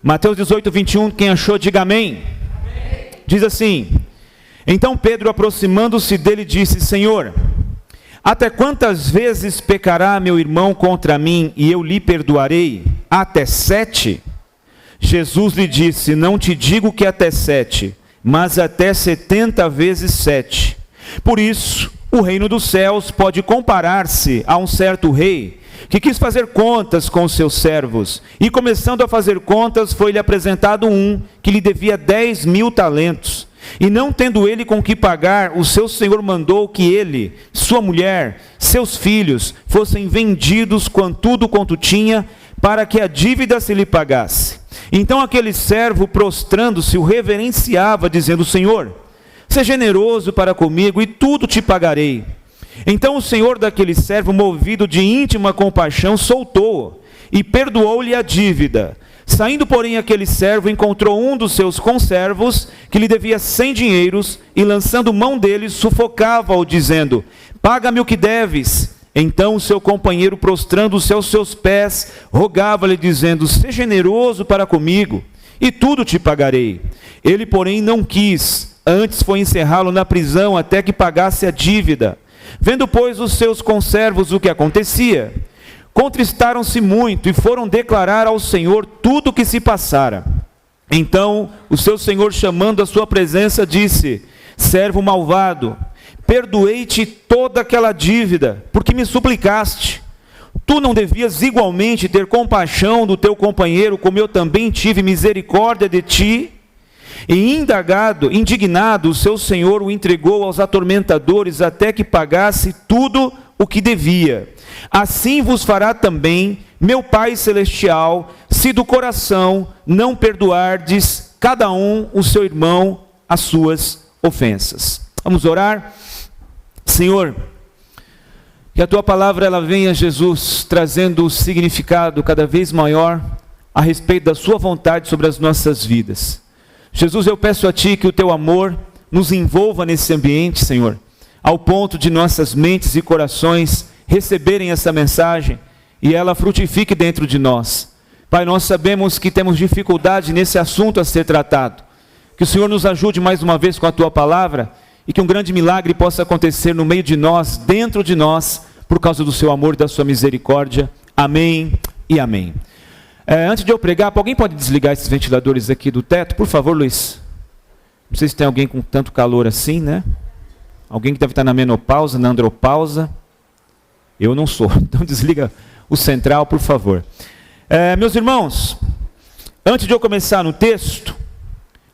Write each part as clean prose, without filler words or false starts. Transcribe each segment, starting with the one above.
Mateus 18, 21, quem achou, diga amém. Diz assim: então Pedro, aproximando-se dele, disse: Senhor, até quantas vezes pecará meu irmão contra mim e eu lhe perdoarei? Até 7? Jesus lhe disse: não te digo que até 7, mas até 70 vezes 7. Por isso, o reino dos céus pode comparar-se a um certo rei que quis fazer contas com os seus servos, e começando a fazer contas, foi-lhe apresentado um que lhe devia 10.000 talentos. E não tendo ele com que pagar, o seu senhor mandou que ele, sua mulher, seus filhos, fossem vendidos com tudo quanto tinha, para que a dívida se lhe pagasse. Então aquele servo, prostrando-se, o reverenciava, dizendo: Senhor, seja generoso para comigo, e tudo te pagarei. Então o senhor daquele servo, movido de íntima compaixão, soltou-o e perdoou-lhe a dívida. Saindo, porém, aquele servo encontrou um dos seus conservos, que lhe devia 100 dinheiros, e lançando mão dele, sufocava-o, dizendo: paga-me o que deves. Então o seu companheiro, prostrando-se aos seus pés, rogava-lhe, dizendo: seja generoso para comigo, e tudo te pagarei. Ele, porém, não quis, antes foi encerrá-lo na prisão, até que pagasse a dívida. Vendo, pois, os seus conservos o que acontecia, contristaram-se muito e foram declarar ao Senhor tudo o que se passara. Então o seu senhor, chamando a sua presença, disse: servo malvado, perdoei-te toda aquela dívida, porque me suplicaste. Tu não devias igualmente ter compaixão do teu companheiro, como eu também tive misericórdia de ti? E indignado, o seu senhor o entregou aos atormentadores, até que pagasse tudo o que devia. Assim vos fará também meu Pai Celestial, se do coração não perdoardes cada um o seu irmão as suas ofensas. Vamos orar? Senhor, que a tua palavra ela venha, Jesus, trazendo significado cada vez maior a respeito da sua vontade sobre as nossas vidas. Jesus, eu peço a ti que o teu amor nos envolva nesse ambiente, Senhor, ao ponto de nossas mentes e corações receberem essa mensagem e ela frutifique dentro de nós. Pai, nós sabemos que temos dificuldade nesse assunto a ser tratado. Que o Senhor nos ajude mais uma vez com a tua palavra e que um grande milagre possa acontecer no meio de nós, dentro de nós, por causa do seu amor e da sua misericórdia. Amém e amém. Antes de eu pregar, alguém pode desligar esses ventiladores aqui do teto? Por favor, Luiz. Não sei se tem alguém com tanto calor assim, né? Alguém que deve estar na menopausa, na andropausa. Eu não sou. Então desliga o central, por favor. Meus irmãos, antes de eu começar no texto,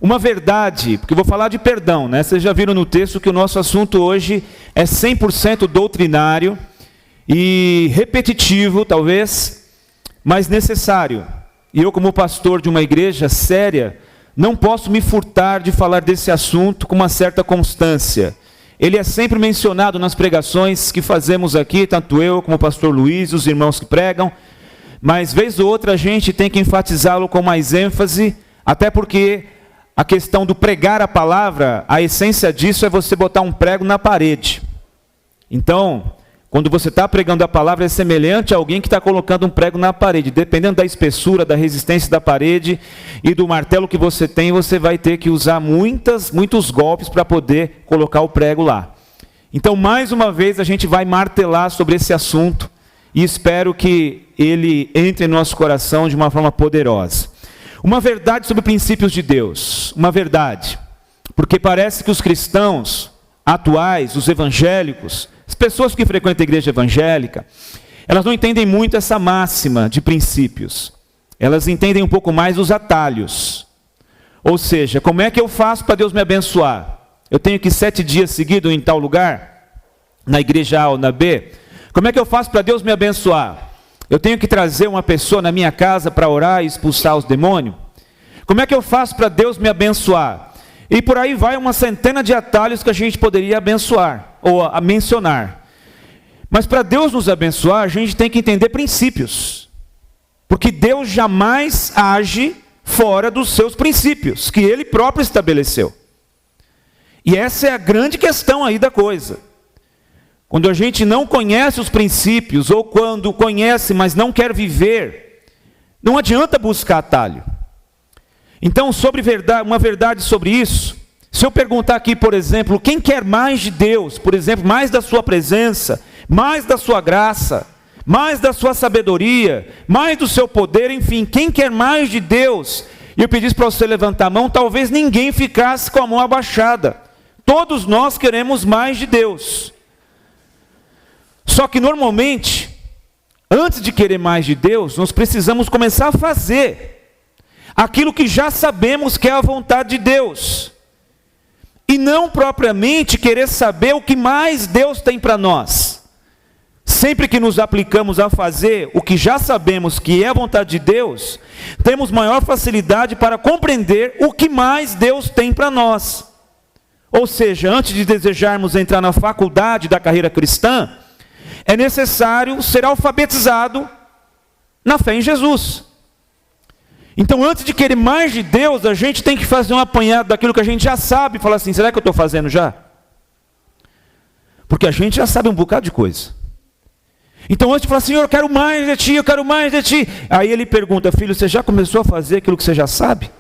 uma verdade, porque eu vou falar de perdão, né? Vocês já viram no texto que o nosso assunto hoje é 100% doutrinário e repetitivo, talvez, mas necessário. E eu, como pastor de uma igreja séria, não posso me furtar de falar desse assunto com uma certa constância. Ele é sempre mencionado nas pregações que fazemos aqui, tanto eu como o pastor Luiz, os irmãos que pregam, mas vez ou outra a gente tem que enfatizá-lo com mais ênfase, até porque a questão do pregar a palavra, a essência disso é você botar um prego na parede. Então, quando você está pregando a palavra, é semelhante a alguém que está colocando um prego na parede. Dependendo da espessura, da resistência da parede e do martelo que você tem, você vai ter que usar muitos golpes para poder colocar o prego lá. Então, mais uma vez, a gente vai martelar sobre esse assunto e espero que ele entre em nosso coração de uma forma poderosa. Uma verdade sobre princípios de Deus. Uma verdade. Porque parece que os cristãos atuais, os evangélicos, as pessoas que frequentam a igreja evangélica, elas não entendem muito essa máxima de princípios. Elas entendem um pouco mais os atalhos. Ou seja, como é que eu faço para Deus me abençoar? Eu tenho que ir 7 dias seguidos em tal lugar? Na igreja A ou na B? Como é que eu faço para Deus me abençoar? Eu tenho que trazer uma pessoa na minha casa para orar e expulsar os demônios? Como é que eu faço para Deus me abençoar? E por aí vai uma centena de atalhos que a gente poderia abençoar, ou a mencionar. Mas para Deus nos abençoar, a gente tem que entender princípios. Porque Deus jamais age fora dos seus princípios, que Ele próprio estabeleceu. E essa é a grande questão aí da coisa. Quando a gente não conhece os princípios, ou quando conhece, mas não quer viver, não adianta buscar atalho. Então, uma verdade sobre isso, se eu perguntar aqui, por exemplo, quem quer mais de Deus, por exemplo, mais da sua presença, mais da sua graça, mais da sua sabedoria, mais do seu poder, enfim, quem quer mais de Deus? E eu pedisse para você levantar a mão, talvez ninguém ficasse com a mão abaixada. Todos nós queremos mais de Deus. Só que normalmente, antes de querer mais de Deus, nós precisamos começar a fazer aquilo que já sabemos que é a vontade de Deus. E não propriamente querer saber o que mais Deus tem para nós. Sempre que nos aplicamos a fazer o que já sabemos que é a vontade de Deus, temos maior facilidade para compreender o que mais Deus tem para nós. Ou seja, antes de desejarmos entrar na faculdade da carreira cristã, é necessário ser alfabetizado na fé em Jesus. Então, antes de querer mais de Deus, a gente tem que fazer um apanhado daquilo que a gente já sabe, e falar assim, será que eu estou fazendo já? Porque a gente já sabe um bocado de coisa. Então, antes de falar, Senhor, eu quero mais de Ti, eu quero mais de Ti. Aí ele pergunta, filho, você já começou a fazer aquilo que você já sabe?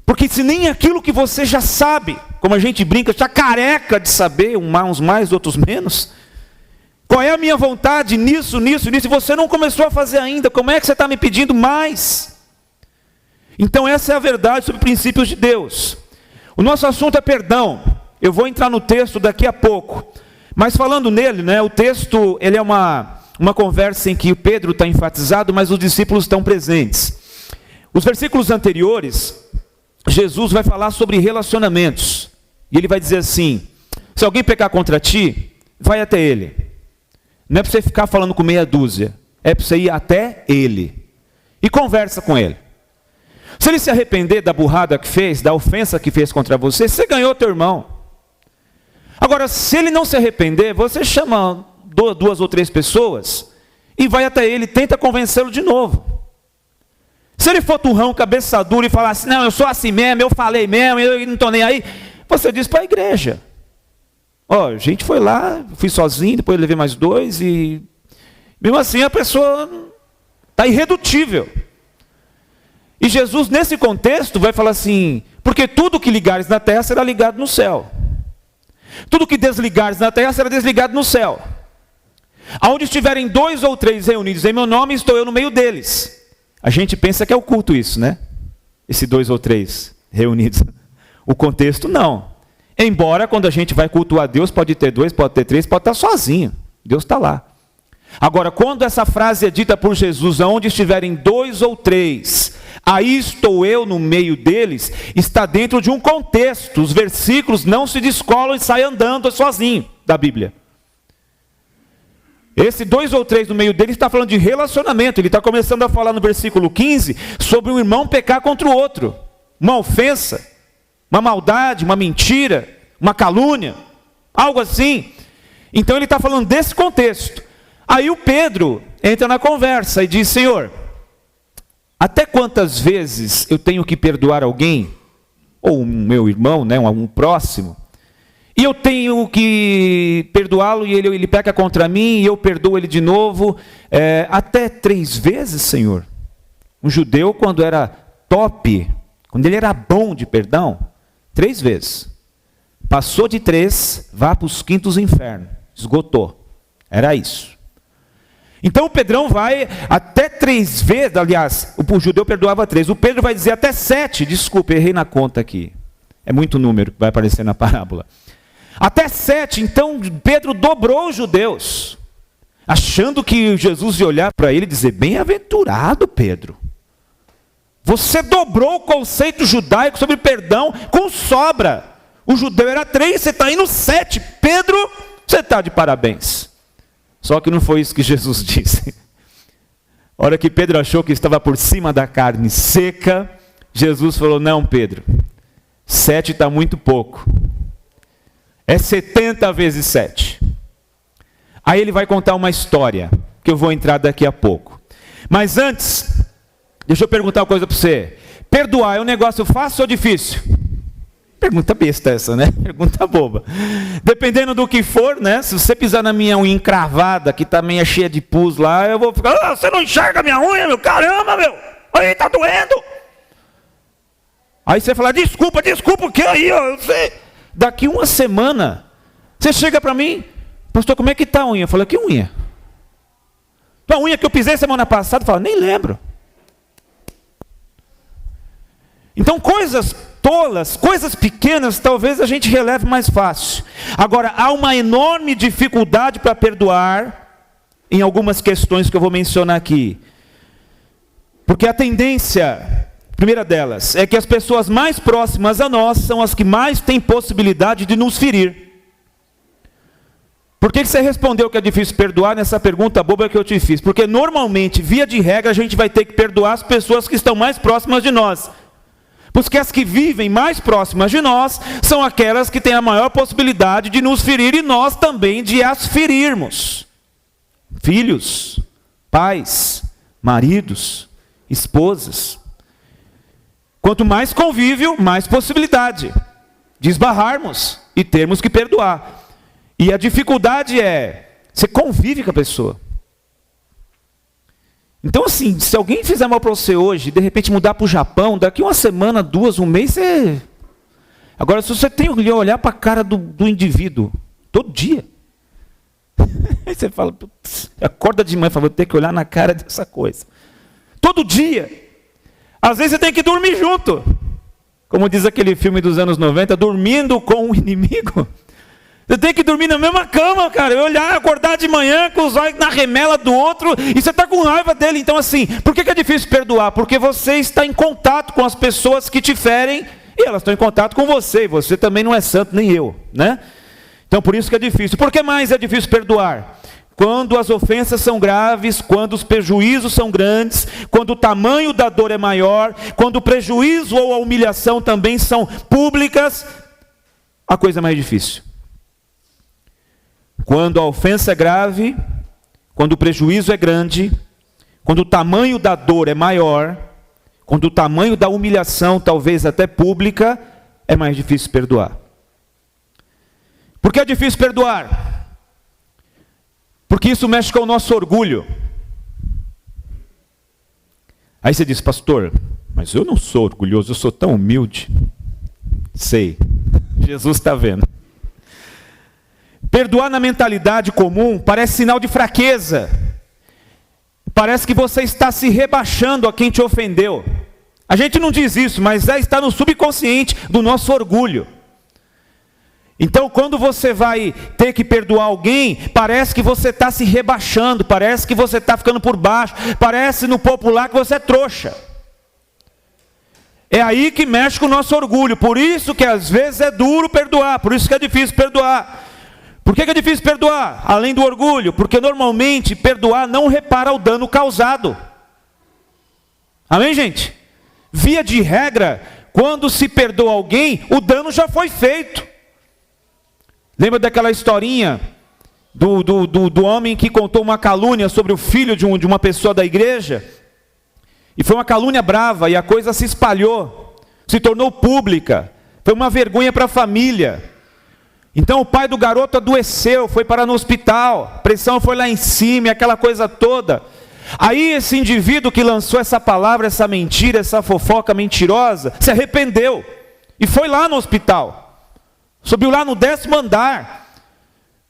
Porque se nem aquilo que você já sabe, como a gente brinca, está careca de saber, uns mais, outros menos. Qual é a minha vontade nisso, e você não começou a fazer ainda, como é que você está me pedindo mais? Então essa é a verdade sobre princípios de Deus. O nosso assunto é perdão. Eu vou entrar no texto daqui a pouco. Mas falando nele, o texto ele é uma conversa em que o Pedro está enfatizado, mas os discípulos estão presentes. Os versículos anteriores, Jesus vai falar sobre relacionamentos. E ele vai dizer assim, se alguém pecar contra ti, vai até ele. Não é para você ficar falando com meia dúzia, é para você ir até ele. E conversa com ele. Se ele se arrepender da burrada que fez, da ofensa que fez contra você, você ganhou teu irmão. Agora, se ele não se arrepender, você chama 2 ou 3 pessoas e vai até ele, tenta convencê-lo de novo. Se ele for turrão, cabeça dura e falar assim, não, eu sou assim mesmo, eu falei mesmo, eu não estou nem aí, você diz para a igreja. A gente foi lá, fui sozinho, depois levei mais 2 e... mesmo assim a pessoa está irredutível. E Jesus, nesse contexto, vai falar assim, porque tudo que ligares na terra será ligado no céu. Tudo que desligares na terra será desligado no céu. Aonde estiverem 2 ou 3 reunidos em meu nome, estou eu no meio deles. A gente pensa que é o culto isso, né? Esse 2 ou 3 reunidos. O contexto não. Embora quando a gente vai cultuar Deus, pode ter 2, pode ter 3, pode estar sozinho. Deus está lá. Agora, quando essa frase é dita por Jesus, aonde estiverem 2 ou 3, aí estou eu no meio deles, está dentro de um contexto. Os versículos não se descolam e saem andando sozinho da Bíblia. Esse 2 ou 3 no meio deles está falando de relacionamento. Ele está começando a falar no versículo 15 sobre um irmão pecar contra o outro. Uma ofensa. Uma maldade, uma mentira, uma calúnia, algo assim. Então ele está falando desse contexto. Aí o Pedro entra na conversa e diz, Senhor, até quantas vezes eu tenho que perdoar alguém, ou um meu irmão, um próximo, e eu tenho que perdoá-lo e ele peca contra mim e eu perdoo ele de novo, até 3 vezes, Senhor? Um judeu, quando era top, quando ele era bom de perdão, 3 vezes. Passou de 3, vá para os quintos infernos. Esgotou. Era isso. Então o Pedrão vai até 3 vezes, aliás, o judeu perdoava 3. O Pedro vai dizer até 7. Desculpa, errei na conta aqui. É muito número que vai aparecer na parábola. Até 7, então Pedro dobrou os judeus. Achando que Jesus ia olhar para ele e dizer, bem-aventurado Pedro. Você dobrou o conceito judaico sobre perdão com sobra. O judeu era 3, você está indo 7. Pedro, você está de parabéns. Só que não foi isso que Jesus disse. A hora que Pedro achou que estava por cima da carne seca, Jesus falou, não Pedro, 7 está muito pouco. É 70 vezes 7. Aí ele vai contar uma história, que eu vou entrar daqui a pouco. Mas antes... deixa eu perguntar uma coisa para você. Perdoar é um negócio fácil ou difícil? Pergunta besta essa, né? Pergunta boba. Dependendo do que for, Se você pisar na minha unha encravada, que tá meio cheia de pus lá, eu vou ficar, você não enxerga minha unha, meu? Caramba, meu! Aí, tá doendo! Aí você fala, desculpa, o que aí? Daqui uma semana, você chega para mim, pastor, como é que está a unha? Eu falo, que unha? A unha que eu pisei semana passada, eu falo, nem lembro. Então coisas tolas, coisas pequenas, talvez a gente releve mais fácil. Agora, há uma enorme dificuldade para perdoar em algumas questões que eu vou mencionar aqui. Porque a tendência, primeira delas, é que as pessoas mais próximas a nós são as que mais têm possibilidade de nos ferir. Por que você respondeu que é difícil perdoar nessa pergunta boba que eu te fiz? Porque normalmente, via de regra, a gente vai ter que perdoar as pessoas que estão mais próximas de nós. Porque as que vivem mais próximas de nós são aquelas que têm a maior possibilidade de nos ferir e nós também de as ferirmos. Filhos, pais, maridos, esposas. Quanto mais convívio, mais possibilidade de esbarrarmos e termos que perdoar. E a dificuldade é, você convive com a pessoa. Então assim, se alguém fizer mal para você hoje, de repente mudar para o Japão, daqui uma semana, duas, um mês, você... Agora, se você tem que olhar para a cara do indivíduo, todo dia, aí você fala, acorda de manhã e fala, vou ter que olhar na cara dessa coisa. Todo dia. Às vezes você tem que dormir junto. Como diz aquele filme dos anos 90, dormindo com o inimigo. Você tem que dormir na mesma cama, cara. Olhar, acordar de manhã com os olhos na remela do outro e você está com raiva dele. Então assim, por que é difícil perdoar? Porque você está em contato com as pessoas que te ferem e elas estão em contato com você. E você também não é santo, nem eu, né? Então por isso que é difícil. Por que mais é difícil perdoar? Quando as ofensas são graves, quando os prejuízos são grandes, quando o tamanho da dor é maior, quando o prejuízo ou a humilhação também são públicas, a coisa é mais difícil. Quando a ofensa é grave, quando o prejuízo é grande, quando o tamanho da dor é maior, quando o tamanho da humilhação, talvez até pública, é mais difícil perdoar. Por que é difícil perdoar? Porque isso mexe com o nosso orgulho. Aí você diz, pastor, mas eu não sou orgulhoso, eu sou tão humilde. Sei, Jesus está vendo. Perdoar na mentalidade comum parece sinal de fraqueza. Parece que você está se rebaixando a quem te ofendeu. A gente não diz isso, mas está no subconsciente do nosso orgulho. Então, quando você vai ter que perdoar alguém, parece que você está se rebaixando, parece que você está ficando por baixo, parece no popular que você é trouxa. É aí que mexe com o nosso orgulho. Por isso que às vezes é duro perdoar, por isso que é difícil perdoar. Por que é difícil perdoar? Além do orgulho, porque normalmente perdoar não repara o dano causado. Amém, gente? Via de regra, quando se perdoa alguém, o dano já foi feito. Lembra daquela historinha do homem que contou uma calúnia sobre o filho de uma pessoa da igreja? E foi uma calúnia brava, e a coisa se espalhou, se tornou pública, foi uma vergonha para a família. Então o pai do garoto adoeceu, foi parar no hospital, a pressão foi lá em cima, aquela coisa toda. Aí esse indivíduo que lançou essa palavra, essa mentira, essa fofoca mentirosa, se arrependeu e foi lá no hospital. Subiu lá no 10º andar.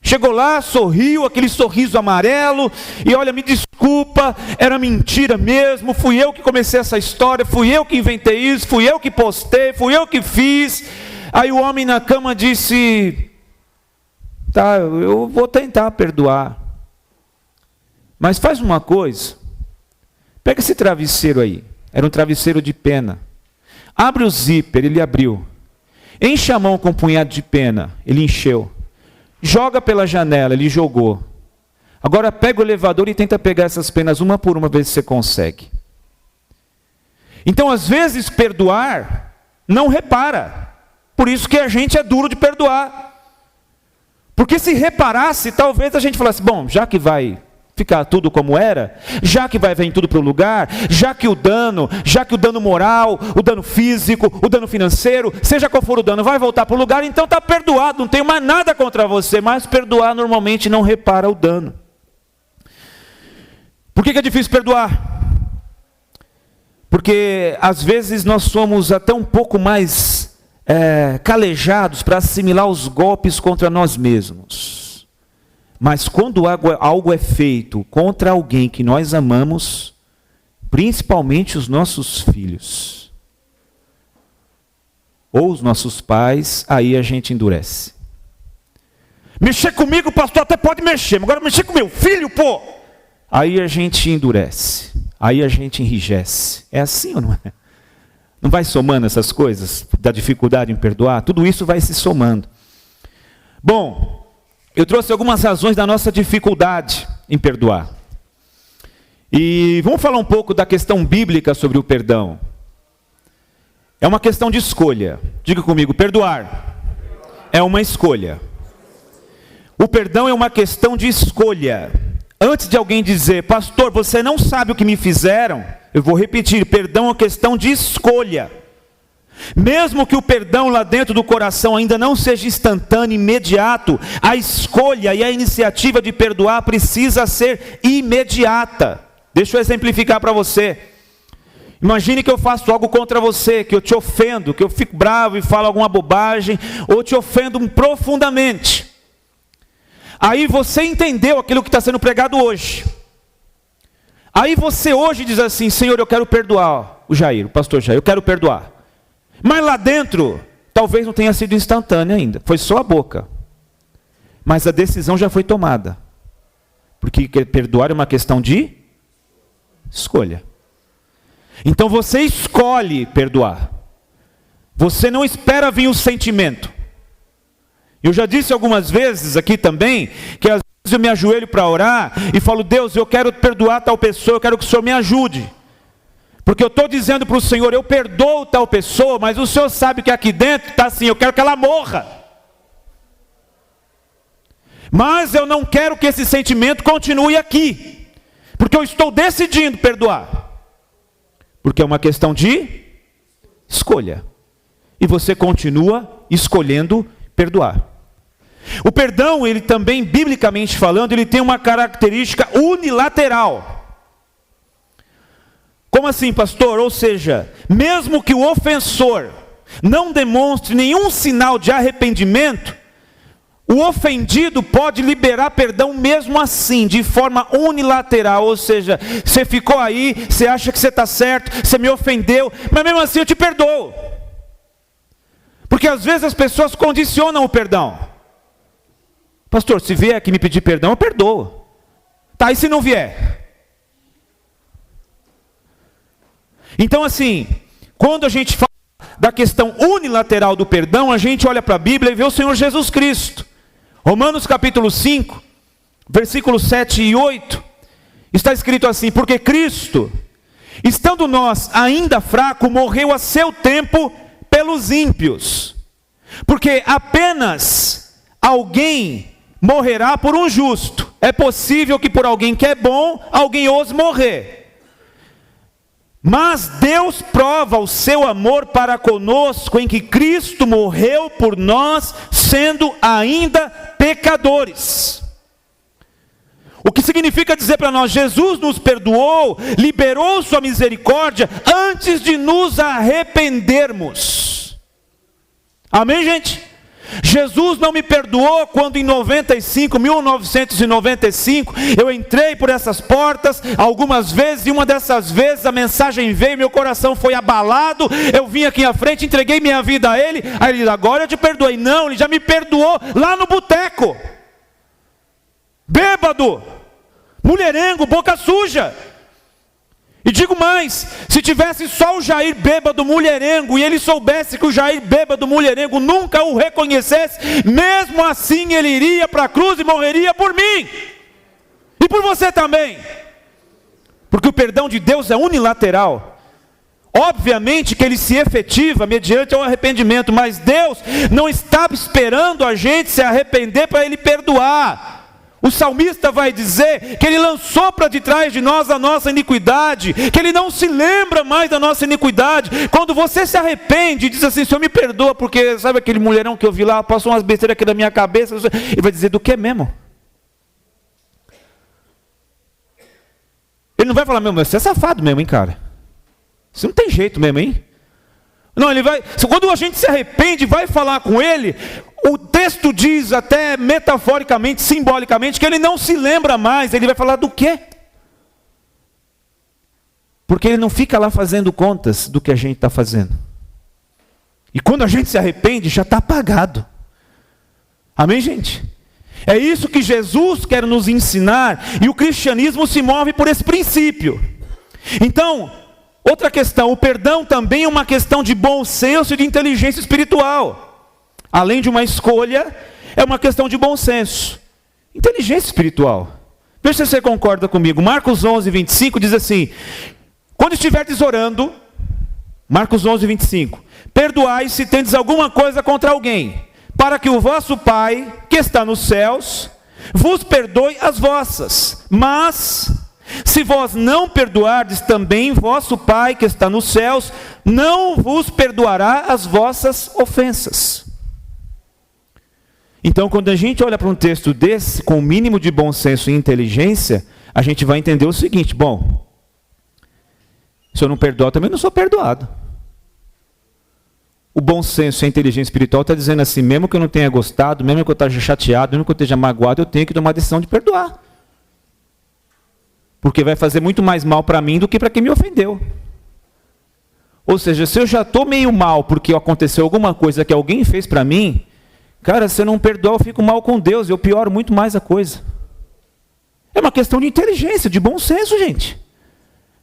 Chegou lá, sorriu, aquele sorriso amarelo, e olha, me desculpa, era mentira mesmo, fui eu que comecei essa história, fui eu que inventei isso, fui eu que postei, fui eu que fiz. Aí o homem na cama disse, tá, eu vou tentar perdoar. Mas faz uma coisa, pega esse travesseiro aí, era um travesseiro de pena. Abre o zíper, ele abriu. Enche a mão com um punhado de pena, ele encheu. Joga pela janela, ele jogou. Agora pega o elevador e tenta pegar essas penas uma por uma, ver se você consegue. Então, às vezes, perdoar não repara. Por isso que a gente é duro de perdoar. Porque se reparasse, talvez a gente falasse, bom, já que vai ficar tudo como era, já que vai vir tudo para o lugar, já que o dano moral, o dano físico, o dano financeiro, seja qual for o dano, vai voltar para o lugar, então está perdoado, não tenho mais nada contra você. Mas perdoar normalmente não repara o dano. Por que é difícil perdoar? Porque porque às vezes nós somos até um pouco mais calejados para assimilar os golpes contra nós mesmos. Mas quando algo é feito contra alguém que nós amamos, principalmente os nossos filhos, ou os nossos pais, aí a gente endurece. Mexer comigo, pastor, até pode mexer, mas agora mexer com meu filho, pô! Aí a gente endurece, aí a gente enrijece. É assim ou não é? Não vai somando essas coisas, da dificuldade em perdoar? Tudo isso vai se somando. Bom, eu trouxe algumas razões da nossa dificuldade em perdoar. E vamos falar um pouco da questão bíblica sobre o perdão. É uma questão de escolha. Diga comigo, perdoar é uma escolha. O perdão é uma questão de escolha. Antes de alguém dizer, pastor, você não sabe o que me fizeram, eu vou repetir, perdão é uma questão de escolha. Mesmo que o perdão lá dentro do coração ainda não seja instantâneo, imediato, a escolha e a iniciativa de perdoar precisa ser imediata. Deixa eu exemplificar para você. Imagine que eu faço algo contra você, que eu te ofendo, que eu fico bravo e falo alguma bobagem, ou te ofendo profundamente. Aí você entendeu aquilo que está sendo pregado hoje. Aí você hoje diz assim, Senhor, eu quero perdoar o pastor Jair, eu quero perdoar. Mas lá dentro, talvez não tenha sido instantâneo ainda, foi só a boca. Mas a decisão já foi tomada. Porque perdoar é uma questão de escolha. Então você escolhe perdoar. Você não espera vir o sentimento. Eu já disse algumas vezes aqui também, que às vezes eu me ajoelho para orar e falo, Deus, eu quero perdoar tal pessoa, eu quero que o Senhor me ajude. Porque eu estou dizendo para o Senhor, eu perdoo tal pessoa, mas o Senhor sabe que aqui dentro está assim, eu quero que ela morra. Mas eu não quero que esse sentimento continue aqui, porque eu estou decidindo perdoar. Porque é uma questão de escolha. E você continua escolhendo perdoar. O perdão, ele também, biblicamente falando, ele tem uma característica unilateral. Como assim, pastor? Ou seja, mesmo que o ofensor não demonstre nenhum sinal de arrependimento, o ofendido pode liberar perdão mesmo assim, de forma unilateral. Ou seja, você ficou aí, você acha que você está certo, você me ofendeu, mas mesmo assim eu te perdoo. Porque às vezes as pessoas condicionam o perdão. Pastor, se vier aqui me pedir perdão, eu perdoo. Tá, e se não vier? Então assim, quando a gente fala da questão unilateral do perdão, a gente olha para a Bíblia e vê o Senhor Jesus Cristo. Romanos capítulo 5, versículos 7 e 8, está escrito assim, porque Cristo, estando nós ainda fracos, morreu a seu tempo pelos ímpios, porque apenas alguém morrerá por um justo. É possível que por alguém que é bom, alguém ouse morrer. Mas Deus prova o seu amor para conosco em que Cristo morreu por nós, sendo ainda pecadores. O que significa dizer para nós, Jesus nos perdoou, liberou sua misericórdia antes de nos arrependermos. Amém, gente? Jesus não me perdoou quando em 1995, eu entrei por essas portas algumas vezes, e uma dessas vezes a mensagem veio, meu coração foi abalado, eu vim aqui à frente, entreguei minha vida a Ele, aí Ele diz, agora eu te perdoei. Não, Ele já me perdoou lá no boteco, bêbado, mulherengo, boca suja. E digo mais, se tivesse só o Jair bêbado mulherengo, e ele soubesse que o Jair bêbado mulherengo nunca o reconhecesse, mesmo assim ele iria para a cruz e morreria por mim, e por você também, porque o perdão de Deus é unilateral. Obviamente que ele se efetiva mediante o arrependimento, mas Deus não está esperando a gente se arrepender para Ele perdoar. O salmista vai dizer que Ele lançou para de trás de nós a nossa iniquidade, que Ele não se lembra mais da nossa iniquidade. Quando você se arrepende e diz assim, Senhor me perdoa, porque sabe aquele mulherão que eu vi lá, passou umas besteiras aqui na minha cabeça, Ele vai dizer, do que mesmo? Ele não vai falar, meu, você é safado mesmo, hein, cara? Isso não tem jeito mesmo, hein? Não, ele vai... Quando a gente se arrepende, vai falar com ele, o texto diz até metaforicamente, simbolicamente, que ele não se lembra mais. Ele vai falar do quê? Porque ele não fica lá fazendo contas do que a gente está fazendo. E quando a gente se arrepende, já está apagado. Amém, gente? É isso que Jesus quer nos ensinar, e o cristianismo se move por esse princípio. Então, outra questão, o perdão também é uma questão de bom senso e de inteligência espiritual. Além de uma escolha, é uma questão de bom senso. Inteligência espiritual. Veja se você concorda comigo. Marcos 11, 25 diz assim: quando estiverdes orando, Marcos 11, 25, perdoai se tendes alguma coisa contra alguém, para que o vosso Pai, que está nos céus, vos perdoe as vossas. Mas, se vós não perdoardes, também vosso Pai, que está nos céus, não vos perdoará as vossas ofensas. Então, quando a gente olha para um texto desse, com o mínimo de bom senso e inteligência, a gente vai entender o seguinte: bom, se eu não perdoar, eu também não sou perdoado. O bom senso e a inteligência espiritual está dizendo assim: mesmo que eu não tenha gostado, mesmo que eu esteja chateado, mesmo que eu esteja magoado, eu tenho que tomar a decisão de perdoar. Porque vai fazer muito mais mal para mim do que para quem me ofendeu. Ou seja, se eu já estou meio mal porque aconteceu alguma coisa que alguém fez para mim, cara, se eu não perdoar, eu fico mal com Deus, eu pioro muito mais a coisa. É uma questão de inteligência, de bom senso, gente.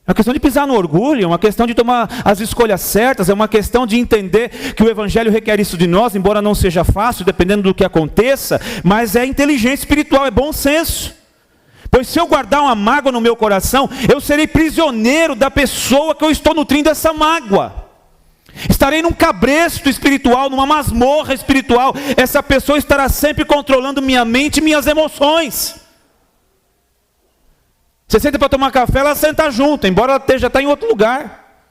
É uma questão de pisar no orgulho, é uma questão de tomar as escolhas certas, é uma questão de entender que o Evangelho requer isso de nós, embora não seja fácil, dependendo do que aconteça, mas é inteligência espiritual, é bom senso. Pois se eu guardar uma mágoa no meu coração, eu serei prisioneiro da pessoa que eu estou nutrindo essa mágoa. Estarei num cabresto espiritual, numa masmorra espiritual. Essa pessoa estará sempre controlando minha mente e minhas emoções. Você senta para tomar café, ela senta junto, embora ela esteja em outro lugar.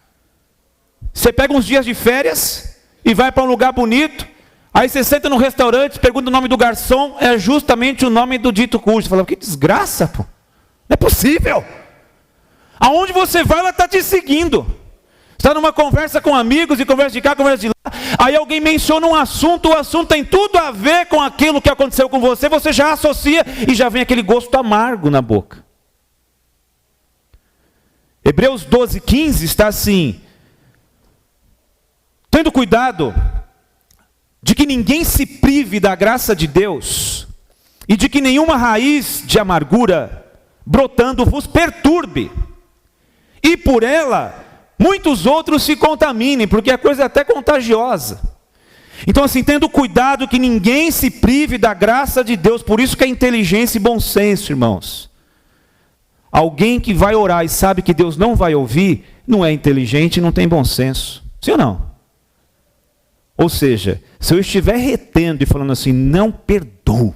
Você pega uns dias de férias e vai para um lugar bonito. Aí você senta no restaurante, pergunta o nome do garçom, é justamente o nome do dito cujo. Você fala: que desgraça, pô. Não é possível. Aonde você vai, ela está te seguindo. Está numa conversa com amigos, e conversa de cá, conversa de lá. Aí alguém menciona um assunto, o assunto tem tudo a ver com aquilo que aconteceu com você. Você já associa e já vem aquele gosto amargo na boca. Hebreus 12, 15 está assim: tendo cuidado de que ninguém se prive da graça de Deus, e de que nenhuma raiz de amargura brotando vos perturbe, e por ela muitos outros se contaminem, porque a coisa é até contagiosa. Então assim, tendo cuidado que ninguém se prive da graça de Deus. Por isso que é inteligência e bom senso, irmãos. Alguém que vai orar e sabe que Deus não vai ouvir, não é inteligente e não tem bom senso. Sim ou não? Ou seja, se eu estiver retendo e falando assim: não perdoo,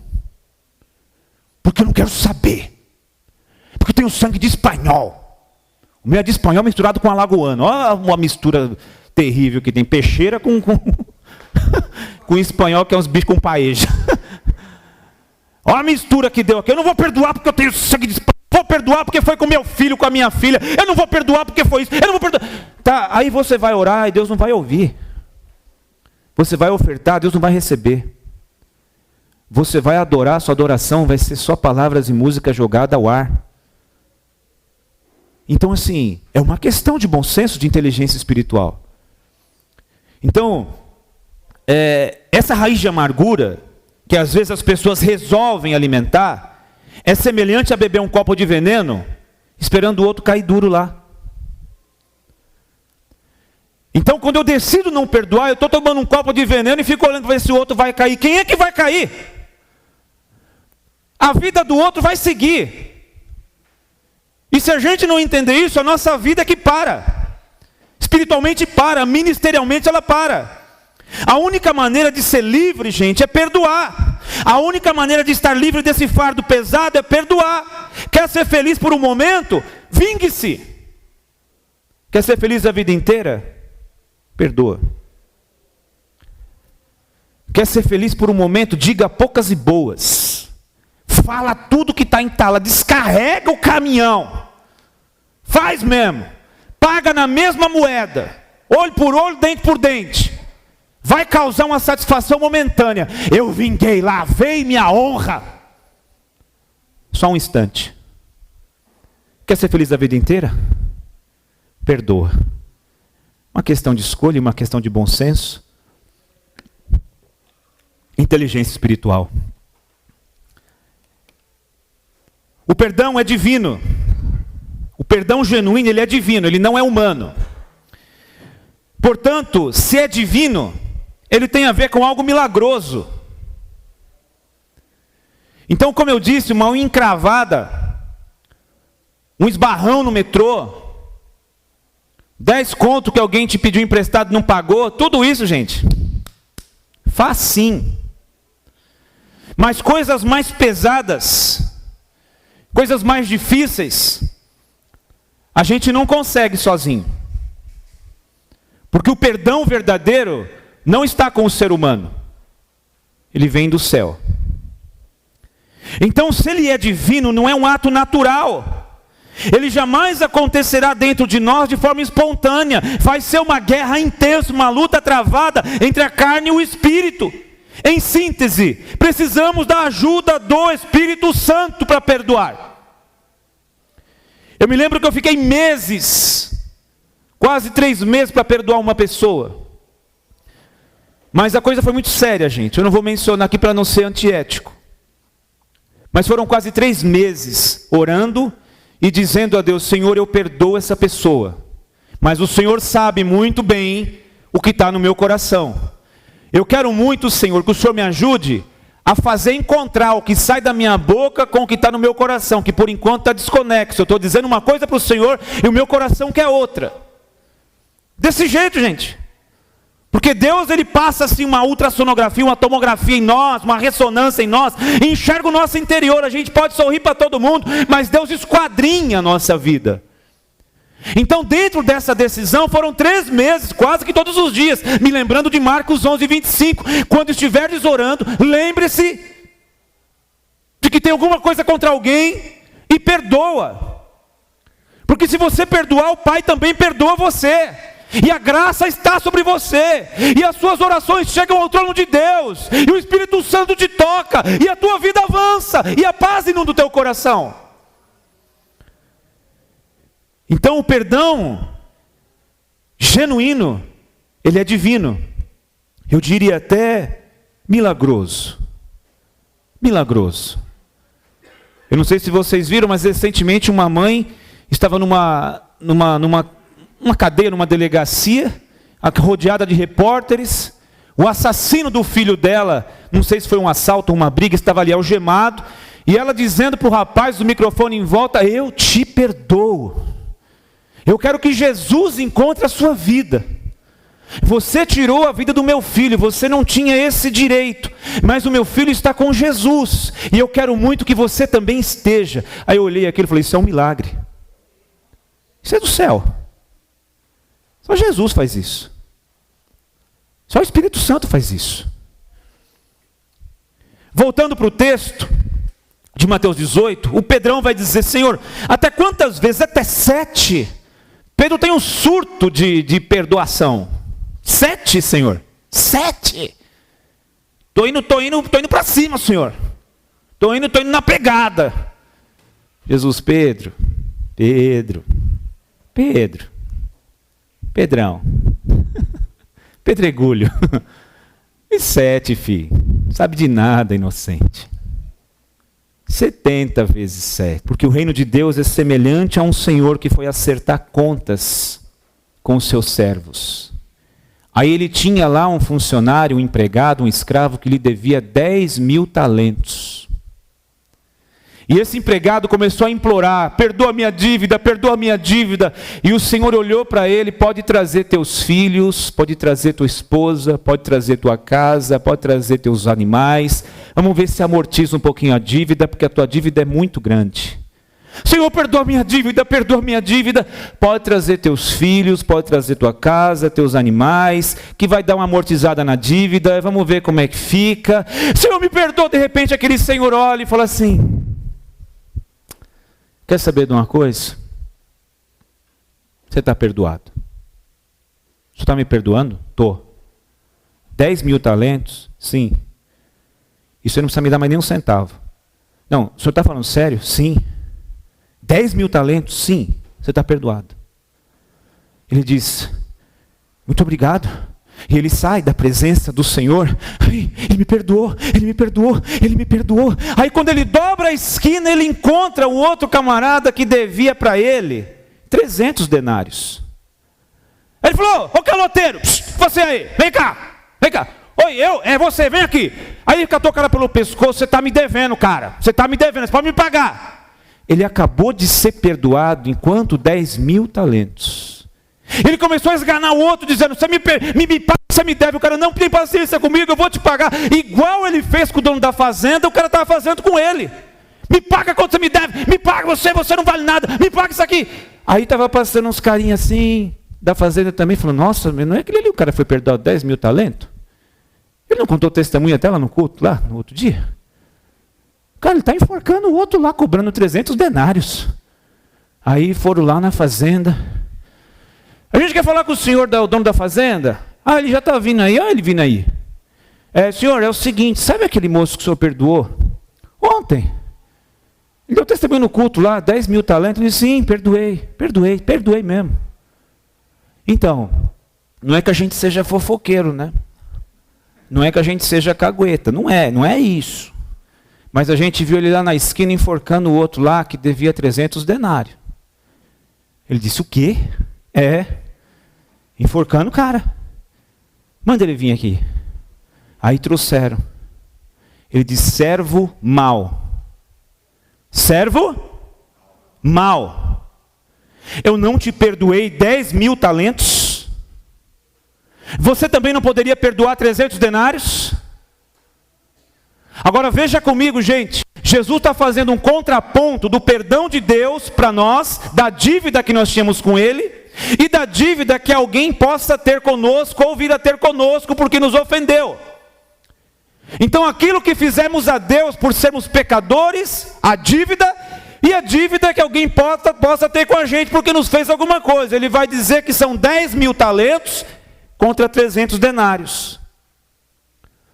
porque eu não quero saber, porque eu tenho sangue de espanhol. O meu é de espanhol misturado com alagoano. Olha uma mistura terrível que tem. Peixeira com espanhol, que é uns bichos com paeja. Olha a mistura que deu aqui. Eu não vou perdoar porque eu tenho sangue de espanhol. Vou perdoar porque foi com meu filho, com a minha filha. Eu não vou perdoar porque foi isso. Eu não vou perdoar. Tá, aí você vai orar e Deus não vai ouvir. Você vai ofertar, Deus não vai receber. Você vai adorar, sua adoração vai ser só palavras e música jogada ao ar. Então assim, é uma questão de bom senso, de inteligência espiritual. Então, essa raiz de amargura, que às vezes as pessoas resolvem alimentar, é semelhante a beber um copo de veneno, esperando o outro cair duro lá. Então, quando eu decido não perdoar, eu estou tomando um copo de veneno e fico olhando para ver se o outro vai cair. Quem é que vai cair? A vida do outro vai seguir. E se a gente não entender isso, a nossa vida é que para. Espiritualmente para, ministerialmente ela para. A única maneira de ser livre, gente, é perdoar. A única maneira de estar livre desse fardo pesado é perdoar. Quer ser feliz por um momento? Vingue-se. Quer ser feliz a vida inteira? Perdoa. Quer ser feliz por um momento? Diga poucas e boas. Fala tudo que está em tala. Descarrega o caminhão. Faz mesmo. paga na mesma moeda, olho por olho, dente por dente, vai causar uma satisfação momentânea. Eu vinguei, lavei minha honra. Só um instante. Quer ser feliz a vida inteira? Perdoa. Uma questão de escolha, uma questão de bom senso. Inteligência espiritual. O perdão é divino. O perdão genuíno, ele é divino, ele não é humano. Portanto, se é divino, ele tem a ver com algo milagroso. Então, como eu disse, uma unha encravada, um esbarrão no metrô, 10 conto que alguém te pediu emprestado e não pagou, tudo isso, gente, facinho. Mas coisas mais pesadas, coisas mais difíceis, a gente não consegue sozinho. Porque o perdão verdadeiro não está com o ser humano. Ele vem do céu. Então, se ele é divino, não é um ato natural. Ele jamais acontecerá dentro de nós de forma espontânea. Vai ser uma guerra intensa, uma luta travada entre a carne e o espírito. Em síntese, precisamos da ajuda do Espírito Santo para perdoar. Eu me lembro que eu fiquei meses, quase 3 meses para perdoar uma pessoa. Mas a coisa foi muito séria, gente. Eu não vou mencionar aqui para não ser antiético. Mas foram quase 3 meses orando e dizendo a Deus: Senhor, eu perdoo essa pessoa. Mas o Senhor sabe muito bem o que está no meu coração. Eu quero muito, Senhor, que o Senhor me ajude a fazer encontrar o que sai da minha boca com o que está no meu coração, que por enquanto está desconexo. Eu estou dizendo uma coisa para o Senhor e o meu coração quer outra. Desse jeito, gente. Porque Deus, ele passa assim uma ultrassonografia, uma tomografia em nós, uma ressonância em nós, e enxerga o nosso interior. A gente pode sorrir para todo mundo, mas Deus esquadrinha a nossa vida. Então, dentro dessa decisão, foram 3 meses, quase que todos os dias, me lembrando de Marcos 11:25, quando estiveres orando, lembre-se de que tem alguma coisa contra alguém e perdoa. Porque se você perdoar, o Pai também perdoa você. E a graça está sobre você, e as suas orações chegam ao trono de Deus, e o Espírito Santo te toca, e a tua vida avança, e a paz inunda o teu coração. Então o perdão genuíno, ele é divino, eu diria até milagroso. Milagroso. Eu não sei se vocês viram, mas recentemente uma mãe estava numa cadeia, numa delegacia, rodeada de repórteres. O assassino do filho dela, não sei se foi um assalto ou uma briga, estava ali algemado, e ela dizendo para o rapaz do microfone em volta: eu te perdoo, eu quero que Jesus encontre a sua vida. Você tirou a vida do meu filho, você não tinha esse direito, mas o meu filho está com Jesus, e eu quero muito que você também esteja. Aí eu olhei aquilo e falei: isso é um milagre, isso é do céu. Só Jesus faz isso. Só o Espírito Santo faz isso. Voltando para o texto de Mateus 18, o Pedrão vai dizer: Senhor, até quantas vezes? Até 7. Pedro tem um surto de perdoação. 7, Senhor. 7. Tô indo para cima, Senhor. Tô indo na pegada. Jesus: Pedrão, pedregulho, e 7, filho, sabe de nada, inocente. 70 vezes 7, porque o reino de Deus é semelhante a um senhor que foi acertar contas com os seus servos. Aí ele tinha lá um funcionário, um empregado, um escravo que lhe devia 10.000 talentos. E esse empregado começou a implorar: perdoa minha dívida, perdoa minha dívida. E o Senhor olhou para ele: pode trazer teus filhos, pode trazer tua esposa, pode trazer tua casa, pode trazer teus animais. Vamos ver se amortiza um pouquinho a dívida, porque a tua dívida é muito grande. Senhor, perdoa minha dívida, perdoa minha dívida. Pode trazer teus filhos, pode trazer tua casa, teus animais, que vai dar uma amortizada na dívida. Vamos ver como é que fica. Senhor, me perdoa. De repente aquele senhor olha e fala assim: quer saber de uma coisa? você está perdoado. O senhor está me perdoando? Estou. 10 mil talentos? Sim. E você não precisa me dar mais nem um centavo. Não, o senhor está falando sério? Sim. 10 mil talentos? Sim. Você está perdoado. Ele diz, muito obrigado. E ele sai da presença do Senhor. Ai, ele me perdoou, ele me perdoou, ele me perdoou. Aí quando ele dobra a esquina, ele encontra o outro camarada que devia para ele 300 denários. Ele falou, ô caloteiro, você aí, vem cá, vem cá. Oi, é você, vem aqui. Aí ele catou o cara pelo pescoço, você está me devendo, cara. Você está me devendo, você pode me pagar. Ele acabou de ser perdoado enquanto 10 mil talentos. Ele começou a esganar o outro, dizendo, você me paga, você me deve. O cara, não tem paciência comigo, eu vou te pagar. Igual ele fez com o dono da fazenda, o cara estava fazendo com ele. Me paga quanto você me deve, me paga você não vale nada, me paga isso aqui. Aí estava passando uns carinhas assim, da fazenda também, falando, nossa, não é aquele ali, o cara foi perdoado 10 mil talentos? Ele não contou testemunho até lá no culto, lá no outro dia? Cara, ele está enforcando o outro lá, cobrando 300 denários. Aí foram lá na fazenda. A gente quer falar com o senhor, o dono da fazenda? Ah, ele já está vindo aí, olha ele vindo aí. Senhor, é o seguinte, sabe aquele moço que o senhor perdoou? Ontem. Ele deu testemunho no culto lá, 10 mil talentos. Ele disse, sim, perdoei mesmo. Então, não é que a gente seja fofoqueiro, né? Não é que a gente seja cagueta, não é isso. Mas a gente viu ele lá na esquina enforcando o outro lá que devia 300 denários. Ele disse, o quê? Enforcando o cara. Manda ele vir aqui. Aí trouxeram. Ele disse, servo mau. Servo mau. Eu não te perdoei 10 mil talentos? Você também não poderia perdoar 300 denários? Agora veja comigo, gente. Jesus está fazendo um contraponto do perdão de Deus para nós, da dívida que nós tínhamos com Ele, e da dívida que alguém possa ter conosco, ou vir a ter conosco, porque nos ofendeu. Então aquilo que fizemos a Deus por sermos pecadores, a dívida, e a dívida que alguém possa ter com a gente, porque nos fez alguma coisa. Ele vai dizer que são 10 mil talentos, contra 300 denários.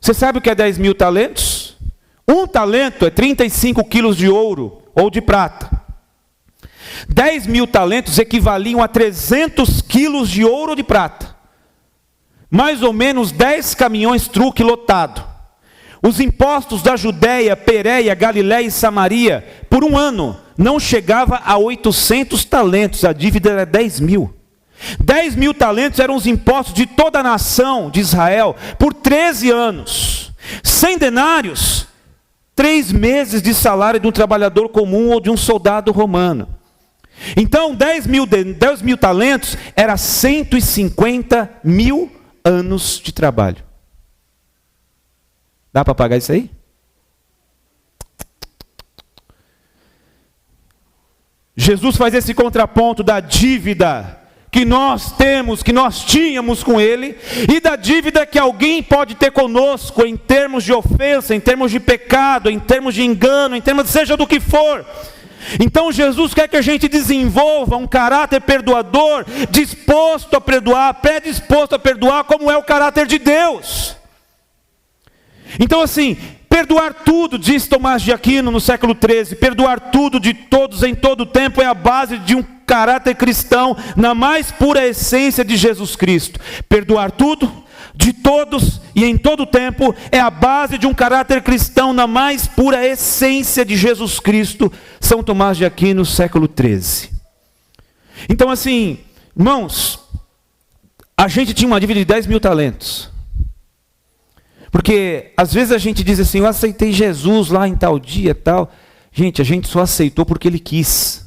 Você sabe o que é 10 mil talentos? Um talento é 35 quilos de ouro ou de prata. 10 mil talentos equivaliam a 300 quilos de ouro ou de prata. Mais ou menos 10 caminhões truque lotado. Os impostos da Judéia, Pérea, Galiléia e Samaria, por um ano, não chegava a 800 talentos. A dívida era 10 mil. 10 mil talentos eram os impostos de toda a nação de Israel, por 13 anos. 100 denários, 3 meses de salário de um trabalhador comum ou de um soldado romano. Então 10 mil talentos era 150 mil anos de trabalho. Dá para pagar isso aí? Jesus faz esse contraponto da dívida que nós temos, que nós tínhamos com Ele, e da dívida que alguém pode ter conosco, em termos de ofensa, em termos de pecado, em termos de engano, em termos de seja do que for. Então Jesus quer que a gente desenvolva um caráter perdoador, disposto a perdoar, predisposto a perdoar, como é o caráter de Deus. Então assim, perdoar tudo, diz Tomás de Aquino no século XIII, perdoar tudo de todos em todo tempo é a base de um caráter cristão na mais pura essência de Jesus Cristo. Perdoar tudo, de todos e em todo tempo é a base de um caráter cristão na mais pura essência de Jesus Cristo. São Tomás de Aquino, século XIII. Então assim, irmãos, a gente tinha uma dívida de 10 mil talentos. Porque às vezes a gente diz assim, eu aceitei Jesus lá em tal dia, tal. Gente, a gente só aceitou porque Ele quis.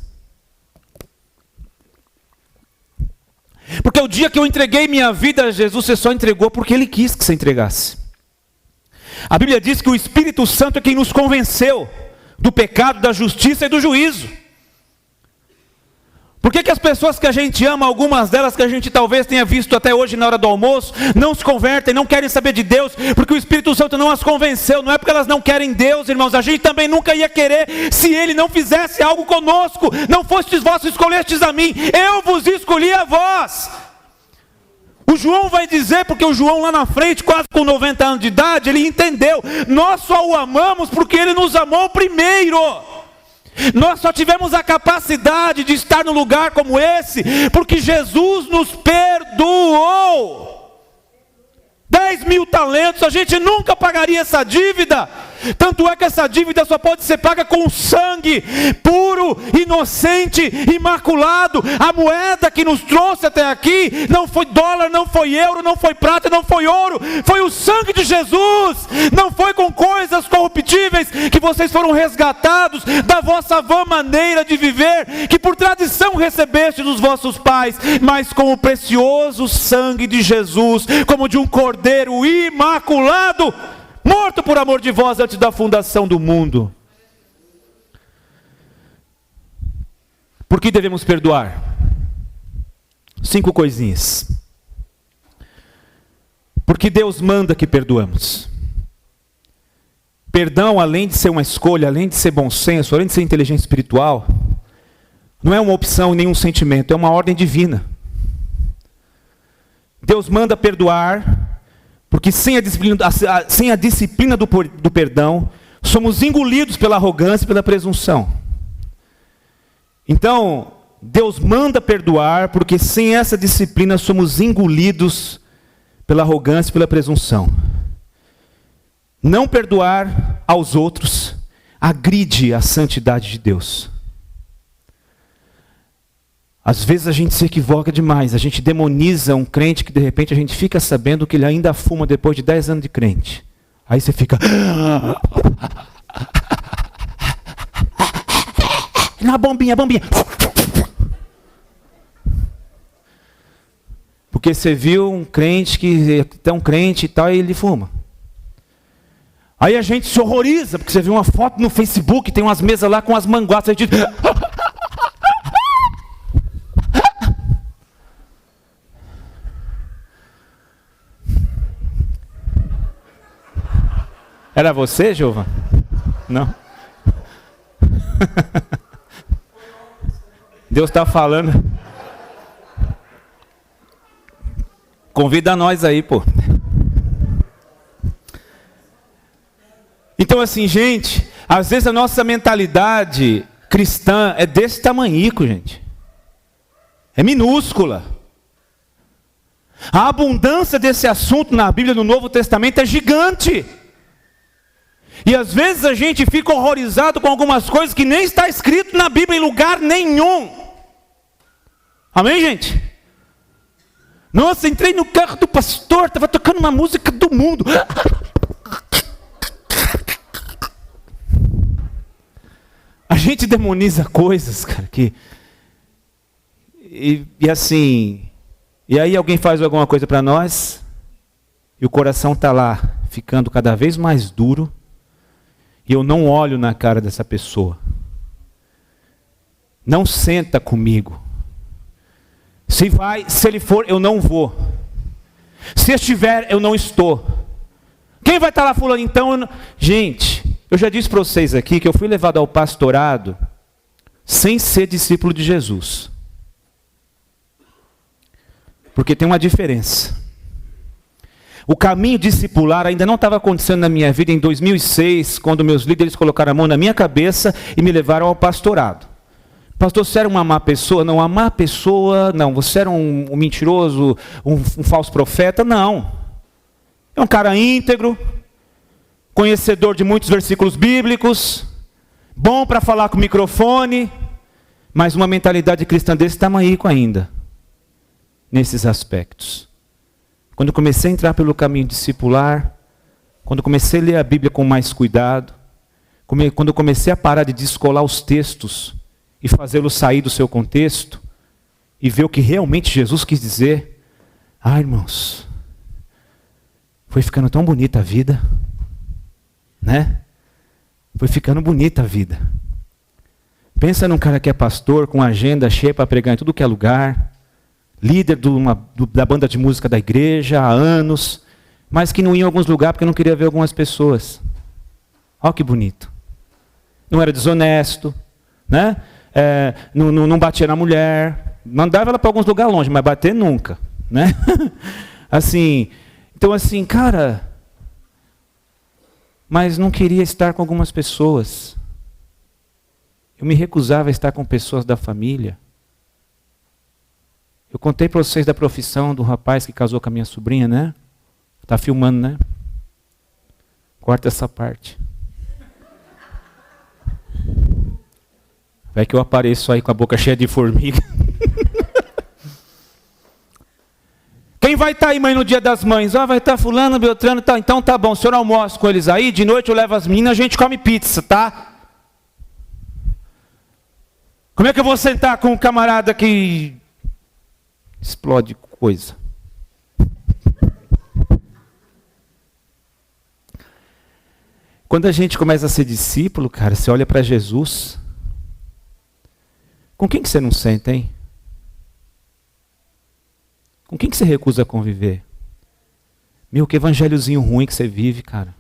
Porque o dia que eu entreguei minha vida a Jesus, você só entregou porque Ele quis que você entregasse. A Bíblia diz que o Espírito Santo é quem nos convenceu do pecado, da justiça e do juízo. Por que as pessoas que a gente ama, algumas delas que a gente talvez tenha visto até hoje na hora do almoço, não se convertem, não querem saber de Deus, porque o Espírito Santo não as convenceu? Não é porque elas não querem Deus, irmãos, a gente também nunca ia querer se Ele não fizesse algo conosco. Não fostes vós que escolhestes a mim, eu vos escolhi a vós. O João vai dizer, porque o João lá na frente, quase com 90 anos de idade, ele entendeu, nós só o amamos porque Ele nos amou primeiro. Nós só tivemos a capacidade de estar num lugar como esse, porque Jesus nos perdoou. 10 mil talentos, a gente nunca pagaria essa dívida. Tanto é que essa dívida só pode ser paga com sangue puro, inocente, imaculado. A moeda que nos trouxe até aqui não foi dólar, não foi euro, não foi prata, não foi ouro. Foi o sangue de Jesus. Não foi com coisas corruptíveis que vocês foram resgatados da vossa vã maneira de viver, que por tradição recebeste dos vossos pais, mas com o precioso sangue de Jesus, como de um cordeiro imaculado, morto por amor de vós antes da fundação do mundo. Por que devemos perdoar? 5 coisinhas. Porque Deus manda que perdoamos. Perdão, além de ser uma escolha, além de ser bom senso, além de ser inteligência espiritual, não é uma opção nem um sentimento, é uma ordem divina. Deus manda perdoar, porque sem a disciplina do perdão, somos engolidos pela arrogância e pela presunção. Então, Deus manda perdoar, porque sem essa disciplina somos engolidos pela arrogância e pela presunção. Não perdoar aos outros agride a santidade de Deus. Às vezes a gente se equivoca demais, a gente demoniza um crente que de repente a gente fica sabendo que ele ainda fuma depois de 10 anos de crente. Aí você fica... Na bombinha. Porque você viu um crente que é tão crente e tal, e ele fuma. Aí a gente se horroriza, porque você viu uma foto no Facebook, tem umas mesas lá com as manguaças, a gente diz... Era você, Giovana? Não. Deus está falando. Convida nós aí, pô. Então assim, gente, às vezes a nossa mentalidade cristã é desse tamanhico, gente. É minúscula. A abundância desse assunto na Bíblia, no Novo Testamento, é gigante. E às vezes a gente fica horrorizado com algumas coisas que nem está escrito na Bíblia em lugar nenhum. Amém, gente? Nossa, entrei no carro do pastor, estava tocando uma música do mundo. A gente demoniza coisas, cara, que... E assim... E aí alguém faz alguma coisa para nós, e o coração está lá, ficando cada vez mais duro, e eu não olho na cara dessa pessoa. Não senta comigo. Se ele for, eu não vou. Se estiver, eu não estou. Quem vai estar lá fulano então? Gente, eu já disse para vocês aqui que eu fui levado ao pastorado sem ser discípulo de Jesus. Porque tem uma diferença. O caminho discipular ainda não estava acontecendo na minha vida em 2006, quando meus líderes colocaram a mão na minha cabeça e me levaram ao pastorado. Pastor, você era uma má pessoa? Não, uma má pessoa, não. Você era um mentiroso, um falso profeta? Não. É um cara íntegro, conhecedor de muitos versículos bíblicos, bom para falar com o microfone, mas uma mentalidade cristã desse tamanhico ainda, nesses aspectos. Quando eu comecei a entrar pelo caminho discipular, quando eu comecei a ler a Bíblia com mais cuidado, quando eu comecei a parar de descolar os textos e fazê-los sair do seu contexto, e ver o que realmente Jesus quis dizer, irmãos, foi ficando tão bonita a vida, né? Foi ficando bonita a vida. Pensa num cara que é pastor, com agenda cheia para pregar em tudo que é lugar, líder da banda de música da igreja há anos, mas que não ia em alguns lugares porque não queria ver algumas pessoas. Olha que bonito. Não era desonesto, né? Não batia na mulher, mandava ela para alguns lugares longe, mas bater nunca, né? Assim, então assim, cara, mas não queria estar com algumas pessoas. Eu me recusava a estar com pessoas da família. Eu contei para vocês da profissão do rapaz que casou com a minha sobrinha, né? Tá filmando, né? Corta essa parte. Vai que eu apareço aí com a boca cheia de formiga. Quem vai estar aí, mãe, no dia das mães? Vai estar fulano, Beltrano, tá. Então tá bom, o senhor almoça com eles aí, de noite eu levo as meninas, a gente come pizza, tá? Como é que eu vou sentar com um camarada que explode coisa? Quando a gente começa a ser discípulo, cara, você olha para Jesus, com quem que você não senta, hein? Com quem que você recusa conviver? Meu, que evangelhozinho ruim que você vive, cara.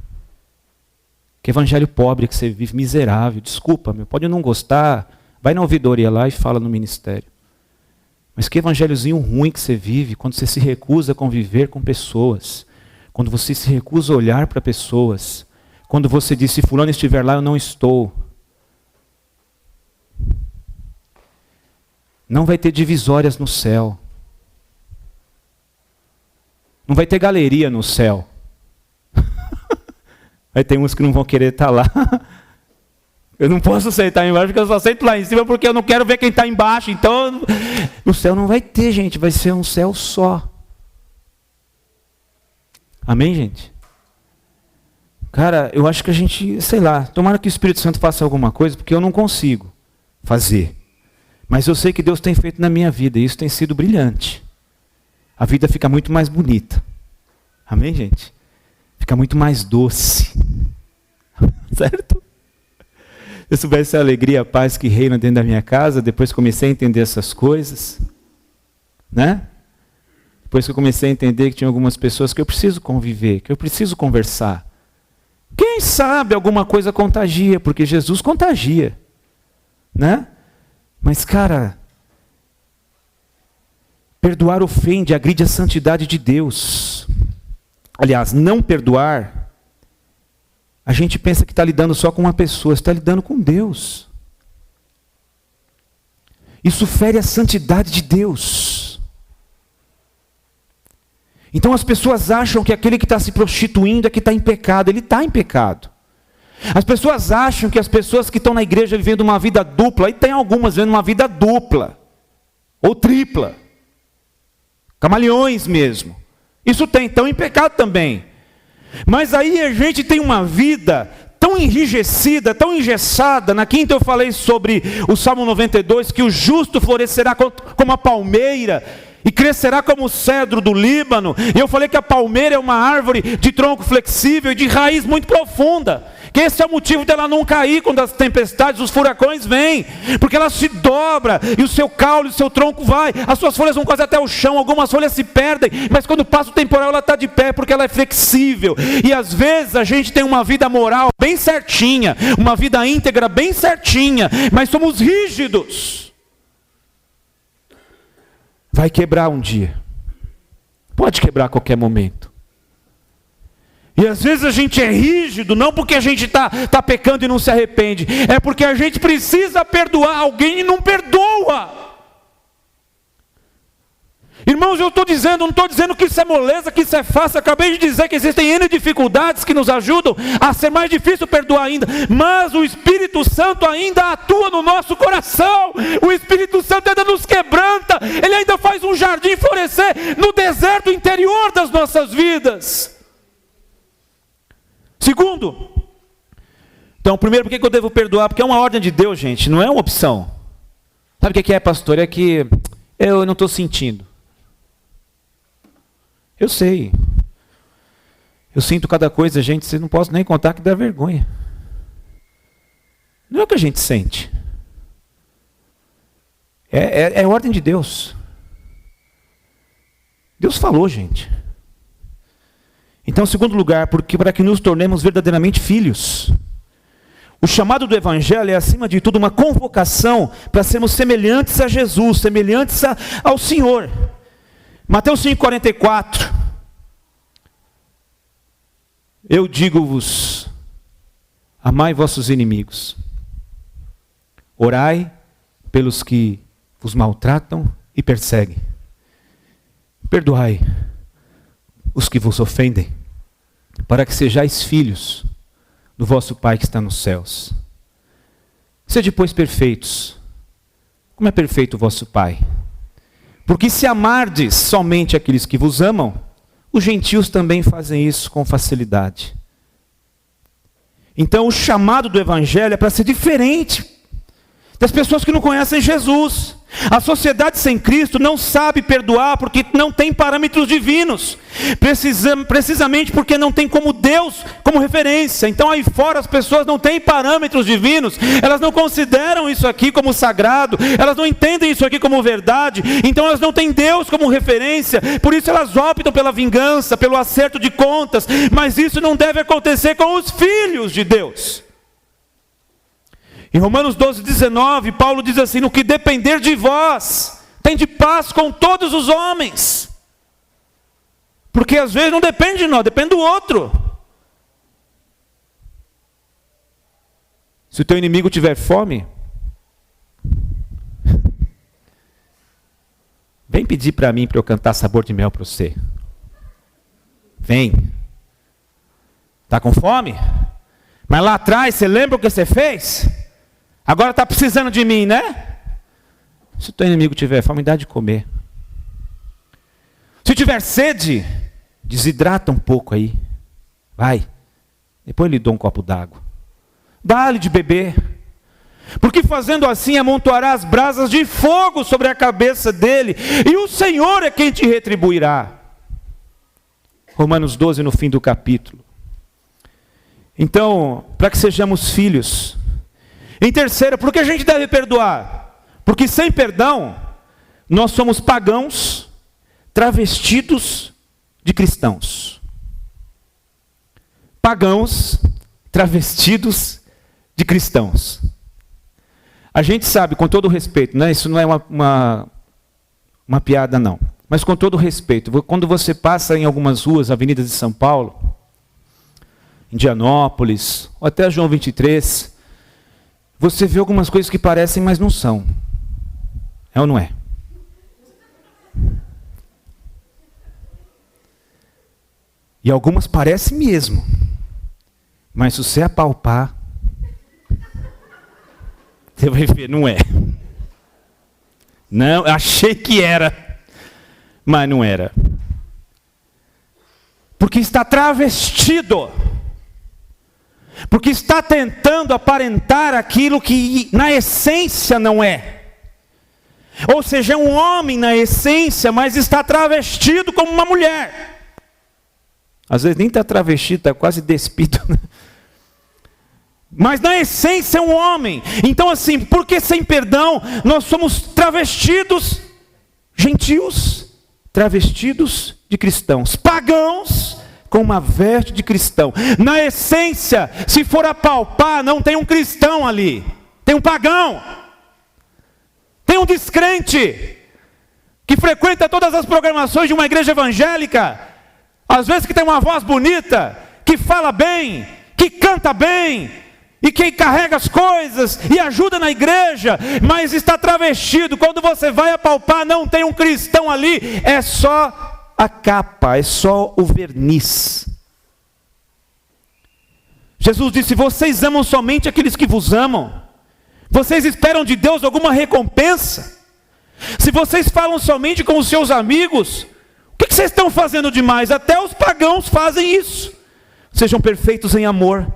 Que evangelho pobre que você vive, miserável. Desculpa, meu, pode não gostar, vai na ouvidoria lá e fala no ministério. Mas que evangelhozinho ruim que você vive quando você se recusa a conviver com pessoas. Quando você se recusa a olhar para pessoas. Quando você diz, se fulano estiver lá, eu não estou. Não vai ter divisórias no céu. Não vai ter galeria no céu. Vai ter uns que não vão querer estar lá. Eu não posso sentar embaixo porque eu só sento lá em cima porque eu não quero ver quem está embaixo. Então, no céu não vai ter, gente. Vai ser um céu só. Amém, gente? Cara, eu acho que a gente, sei lá, tomara que o Espírito Santo faça alguma coisa, porque eu não consigo fazer. Mas eu sei que Deus tem feito na minha vida, e isso tem sido brilhante. A vida fica muito mais bonita. Amém, gente? Fica muito mais doce. Certo? Se eu soubesse a alegria, a paz que reina dentro da minha casa, depois comecei a entender essas coisas, né? Depois que eu comecei a entender que tinha algumas pessoas que eu preciso conviver, que eu preciso conversar. Quem sabe alguma coisa contagia, porque Jesus contagia, né? Mas, cara, perdoar ofende, agride a santidade de Deus. Aliás, não perdoar, a gente pensa que está lidando só com uma pessoa, está lidando com Deus. Isso fere a santidade de Deus. Então as pessoas acham que aquele que está se prostituindo é que está em pecado. Ele está em pecado. As pessoas acham que as pessoas que estão na igreja vivendo uma vida dupla, e tem algumas vivendo uma vida dupla, ou tripla, camaleões mesmo. Isso tem, estão em pecado também. Mas aí a gente tem uma vida tão enrijecida, tão engessada. Na quinta eu falei sobre o Salmo 92, que o justo florescerá como a palmeira, e crescerá como o cedro do Líbano. E eu falei que a palmeira é uma árvore de tronco flexível e de raiz muito profunda. Que esse é o motivo dela não cair quando as tempestades, os furacões vêm. Porque ela se dobra e o seu caule, o seu tronco vai. As suas folhas vão quase até o chão, algumas folhas se perdem. Mas quando passa o temporal ela está de pé porque ela é flexível. E às vezes a gente tem uma vida moral bem certinha, uma vida íntegra bem certinha, mas somos rígidos. Vai quebrar um dia. Pode quebrar a qualquer momento. E às vezes a gente é rígido, não porque a gente está pecando e não se arrepende. É porque a gente precisa perdoar alguém e não perdoa. Irmãos, eu estou dizendo, não estou dizendo que isso é moleza, que isso é fácil. Acabei de dizer que existem N dificuldades que nos ajudam a ser mais difícil perdoar ainda. Mas o Espírito Santo ainda atua no nosso coração. O Espírito Santo ainda nos quebranta. Ele ainda faz um jardim florescer no deserto interior das nossas vidas. Segundo, então, primeiro, por que eu devo perdoar? Porque é uma ordem de Deus, gente, não é uma opção. Sabe o que é, pastor? É que eu não estou sentindo. Eu sei. Eu sinto cada coisa, gente, você não posso nem contar que dá vergonha. Não é o que a gente sente. É ordem de Deus. Deus falou, gente. Então, em segundo lugar, porque para que nos tornemos verdadeiramente filhos. O chamado do Evangelho é, acima de tudo, uma convocação para sermos semelhantes a Jesus, semelhantes ao Senhor. Mateus 5,44. Eu digo-vos, amai vossos inimigos, orai pelos que vos maltratam e perseguem, perdoai os que vos ofendem, para que sejais filhos do vosso Pai que está nos céus. Sede, pois, perfeitos, como é perfeito o vosso Pai. Porque se amardes somente aqueles que vos amam, os gentios também fazem isso com facilidade. Então o chamado do Evangelho é para ser diferente das pessoas que não conhecem Jesus. A sociedade sem Cristo não sabe perdoar porque não tem parâmetros divinos, precisamente porque não tem como Deus como referência. Então aí fora as pessoas não têm parâmetros divinos, elas não consideram isso aqui como sagrado, elas não entendem isso aqui como verdade, então elas não têm Deus como referência, por isso elas optam pela vingança, pelo acerto de contas, mas isso não deve acontecer com os filhos de Deus. Em Romanos 12:19, Paulo diz assim: no que depender de vós, tende paz com todos os homens. Porque às vezes não depende de nós, depende do outro. Se o teu inimigo tiver fome, vem pedir para mim para eu cantar Sabor de Mel para você. Vem. Está com fome? Mas lá atrás, você lembra o que você fez? Agora está precisando de mim, né? Se o teu inimigo tiver fome, dá de comer. Se tiver sede, desidrata um pouco aí. Vai. Depois lhe dou um copo d'água. Dá-lhe de beber. Porque fazendo assim, amontoará as brasas de fogo sobre a cabeça dele. E o Senhor é quem te retribuirá. Romanos 12, no fim do capítulo. Então, para que sejamos filhos. Em terceiro, por que a gente deve perdoar? Porque sem perdão, nós somos pagãos, travestidos de cristãos. Pagãos, travestidos de cristãos. A gente sabe, com todo respeito, né? Isso não é uma piada não, mas com todo respeito, quando você passa em algumas ruas, avenidas de São Paulo, Indianópolis, ou até João 23, você vê algumas coisas que parecem, mas não são. É ou não é? E algumas parecem mesmo. Mas se você apalpar, você vai ver, não é. Não, achei que era, mas não era. Porque está travestido. Porque está tentando aparentar aquilo que na essência não é. Ou seja, é um homem na essência, mas está travestido como uma mulher. Às vezes nem está travestido, está quase despido. Mas na essência é um homem. Então assim, porque sem perdão, nós somos travestidos, gentios, travestidos de cristãos, pagãos, com uma veste de cristão. Na essência, se for apalpar, não tem um cristão ali. Tem um pagão. Tem um descrente. Que frequenta todas as programações de uma igreja evangélica. Às vezes que tem uma voz bonita. Que fala bem. Que canta bem. E que carrega as coisas. E ajuda na igreja. Mas está travestido. Quando você vai apalpar, não tem um cristão ali. É só a capa, é só o verniz. Jesus disse: vocês amam somente aqueles que vos amam. Vocês esperam de Deus alguma recompensa? Se vocês falam somente com os seus amigos, o que vocês estão fazendo demais? Até os pagãos fazem isso. Sejam perfeitos em amor,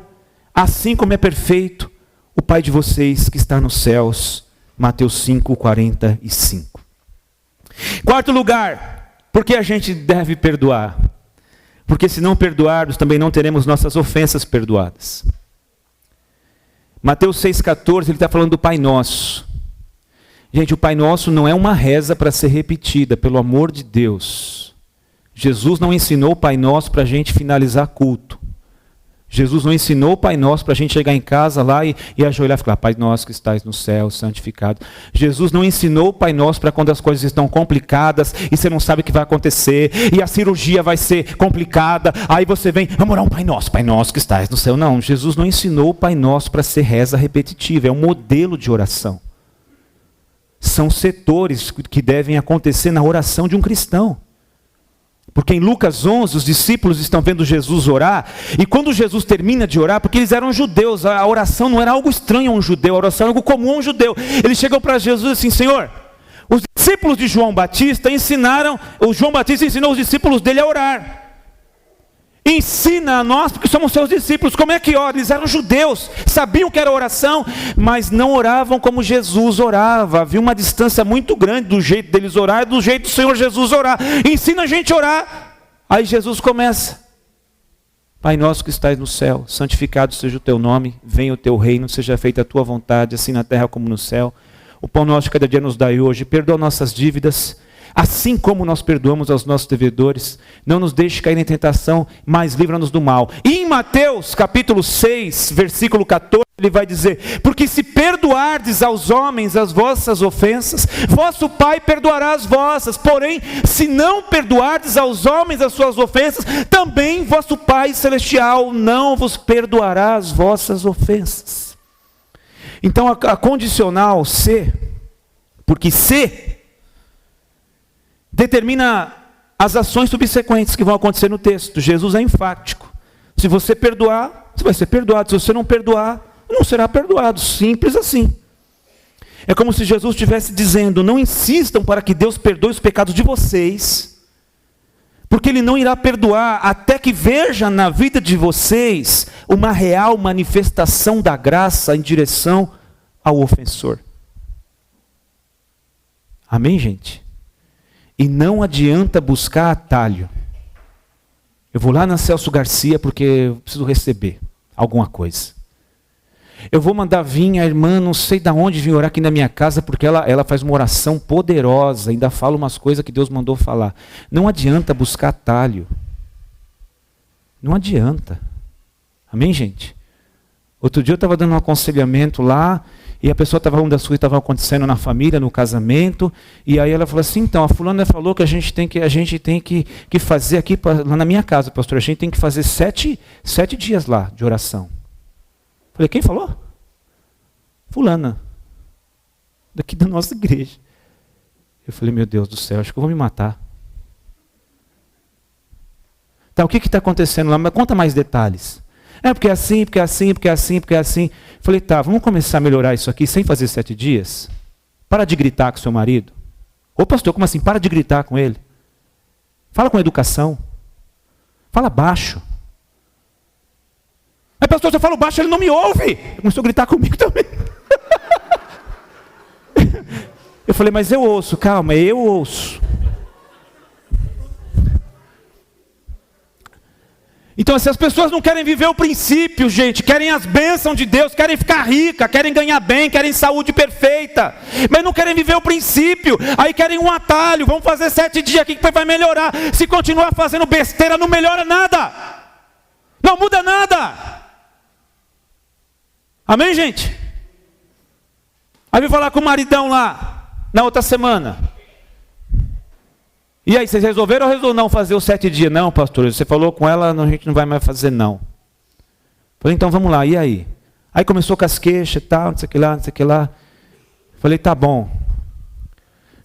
assim como é perfeito o Pai de vocês que está nos céus. Mateus 5:45. Quarto lugar, por que a gente deve perdoar? Porque se não perdoarmos, também não teremos nossas ofensas perdoadas. Mateus 6,14, ele está falando do Pai Nosso. Gente, o Pai Nosso não é uma reza para ser repetida, pelo amor de Deus. Jesus não ensinou o Pai Nosso para a gente finalizar culto. Jesus não ensinou o Pai Nosso para a gente chegar em casa lá e ajoelhar e falar, Pai Nosso que estais no céu, santificado. Jesus não ensinou o Pai Nosso para quando as coisas estão complicadas e você não sabe o que vai acontecer, e a cirurgia vai ser complicada, aí você vem, vamos orar um Pai Nosso que estais no céu. Não, Jesus não ensinou o Pai Nosso para ser reza repetitiva, é um modelo de oração. São setores que devem acontecer na oração de um cristão. Porque em Lucas 11, os discípulos estão vendo Jesus orar, e quando Jesus termina de orar, porque eles eram judeus, a oração não era algo estranho a um judeu, a oração era algo comum a um judeu. Eles chegam para Jesus assim, Senhor, os discípulos de João Batista João Batista ensinou os discípulos dele a orar. Ensina a nós, porque somos seus discípulos, como é que ora? Eles eram judeus, sabiam que era oração, mas não oravam como Jesus orava. Havia uma distância muito grande do jeito deles orar e do jeito do Senhor Jesus orar. Ensina a gente a orar. Aí Jesus começa. Pai nosso que estás no céu, santificado seja o teu nome, venha o teu reino, seja feita a tua vontade, assim na terra como no céu. O pão nosso de cada dia nos dai hoje, perdoa nossas dívidas, assim como nós perdoamos aos nossos devedores, não nos deixe cair em tentação, mas livra-nos do mal. E em Mateus capítulo 6, versículo 14, ele vai dizer, porque se perdoardes aos homens as vossas ofensas, vosso Pai perdoará as vossas, porém, se não perdoardes aos homens as suas ofensas, também vosso Pai celestial não vos perdoará as vossas ofensas. Então a condicional se, porque se determina as ações subsequentes que vão acontecer no texto. Jesus é enfático. Se você perdoar, você vai ser perdoado. Se você não perdoar, não será perdoado. Simples assim. É como se Jesus estivesse dizendo, não insistam para que Deus perdoe os pecados de vocês, porque Ele não irá perdoar até que veja na vida de vocês uma real manifestação da graça em direção ao ofensor. Amém, gente? E não adianta buscar atalho. Eu vou lá na Celso Garcia porque eu preciso receber alguma coisa. Eu vou mandar vir a irmã, não sei de onde, vir orar aqui na minha casa, porque ela faz uma oração poderosa, ainda fala umas coisas que Deus mandou falar. Não adianta buscar atalho. Não adianta. Amém, gente? Outro dia eu estava dando um aconselhamento lá, e a pessoa estava falando das coisas que estavam acontecendo na família, no casamento, e aí ela falou assim, então, a fulana falou que a gente tem que fazer aqui, lá na minha casa, pastor, a gente tem que fazer 7 dias lá de oração. Falei, quem falou? Fulana, daqui da nossa igreja. Eu falei, meu Deus do céu, acho que eu vou me matar. Tá, o que está acontecendo lá? Mas conta mais detalhes. É porque é assim, porque é assim, porque é assim, porque é assim. Falei, tá, vamos começar a melhorar isso aqui sem fazer 7 dias? Para de gritar com seu marido. Ô pastor, como assim? Para de gritar com ele. Fala com educação. Fala baixo. Aí pastor, se eu falo baixo, ele não me ouve. Ele começou a gritar comigo também. Eu falei, mas eu ouço, calma, eu ouço. Então, se as pessoas não querem viver o princípio, gente, querem as bênçãos de Deus, querem ficar rica, querem ganhar bem, querem saúde perfeita, mas não querem viver o princípio, aí querem um atalho, vamos fazer 7 dias aqui que vai melhorar. Se continuar fazendo besteira, não melhora nada, não muda nada. Amém, gente? Aí eu vou falar com o maridão lá, na outra semana. E aí, vocês resolveram ou não fazer os 7 dias? Não, pastor, você falou com ela, a gente não vai mais fazer não. Falei, então vamos lá, e aí? Aí começou com as queixas e tal, não sei o que lá, não sei o que lá. Falei, tá bom.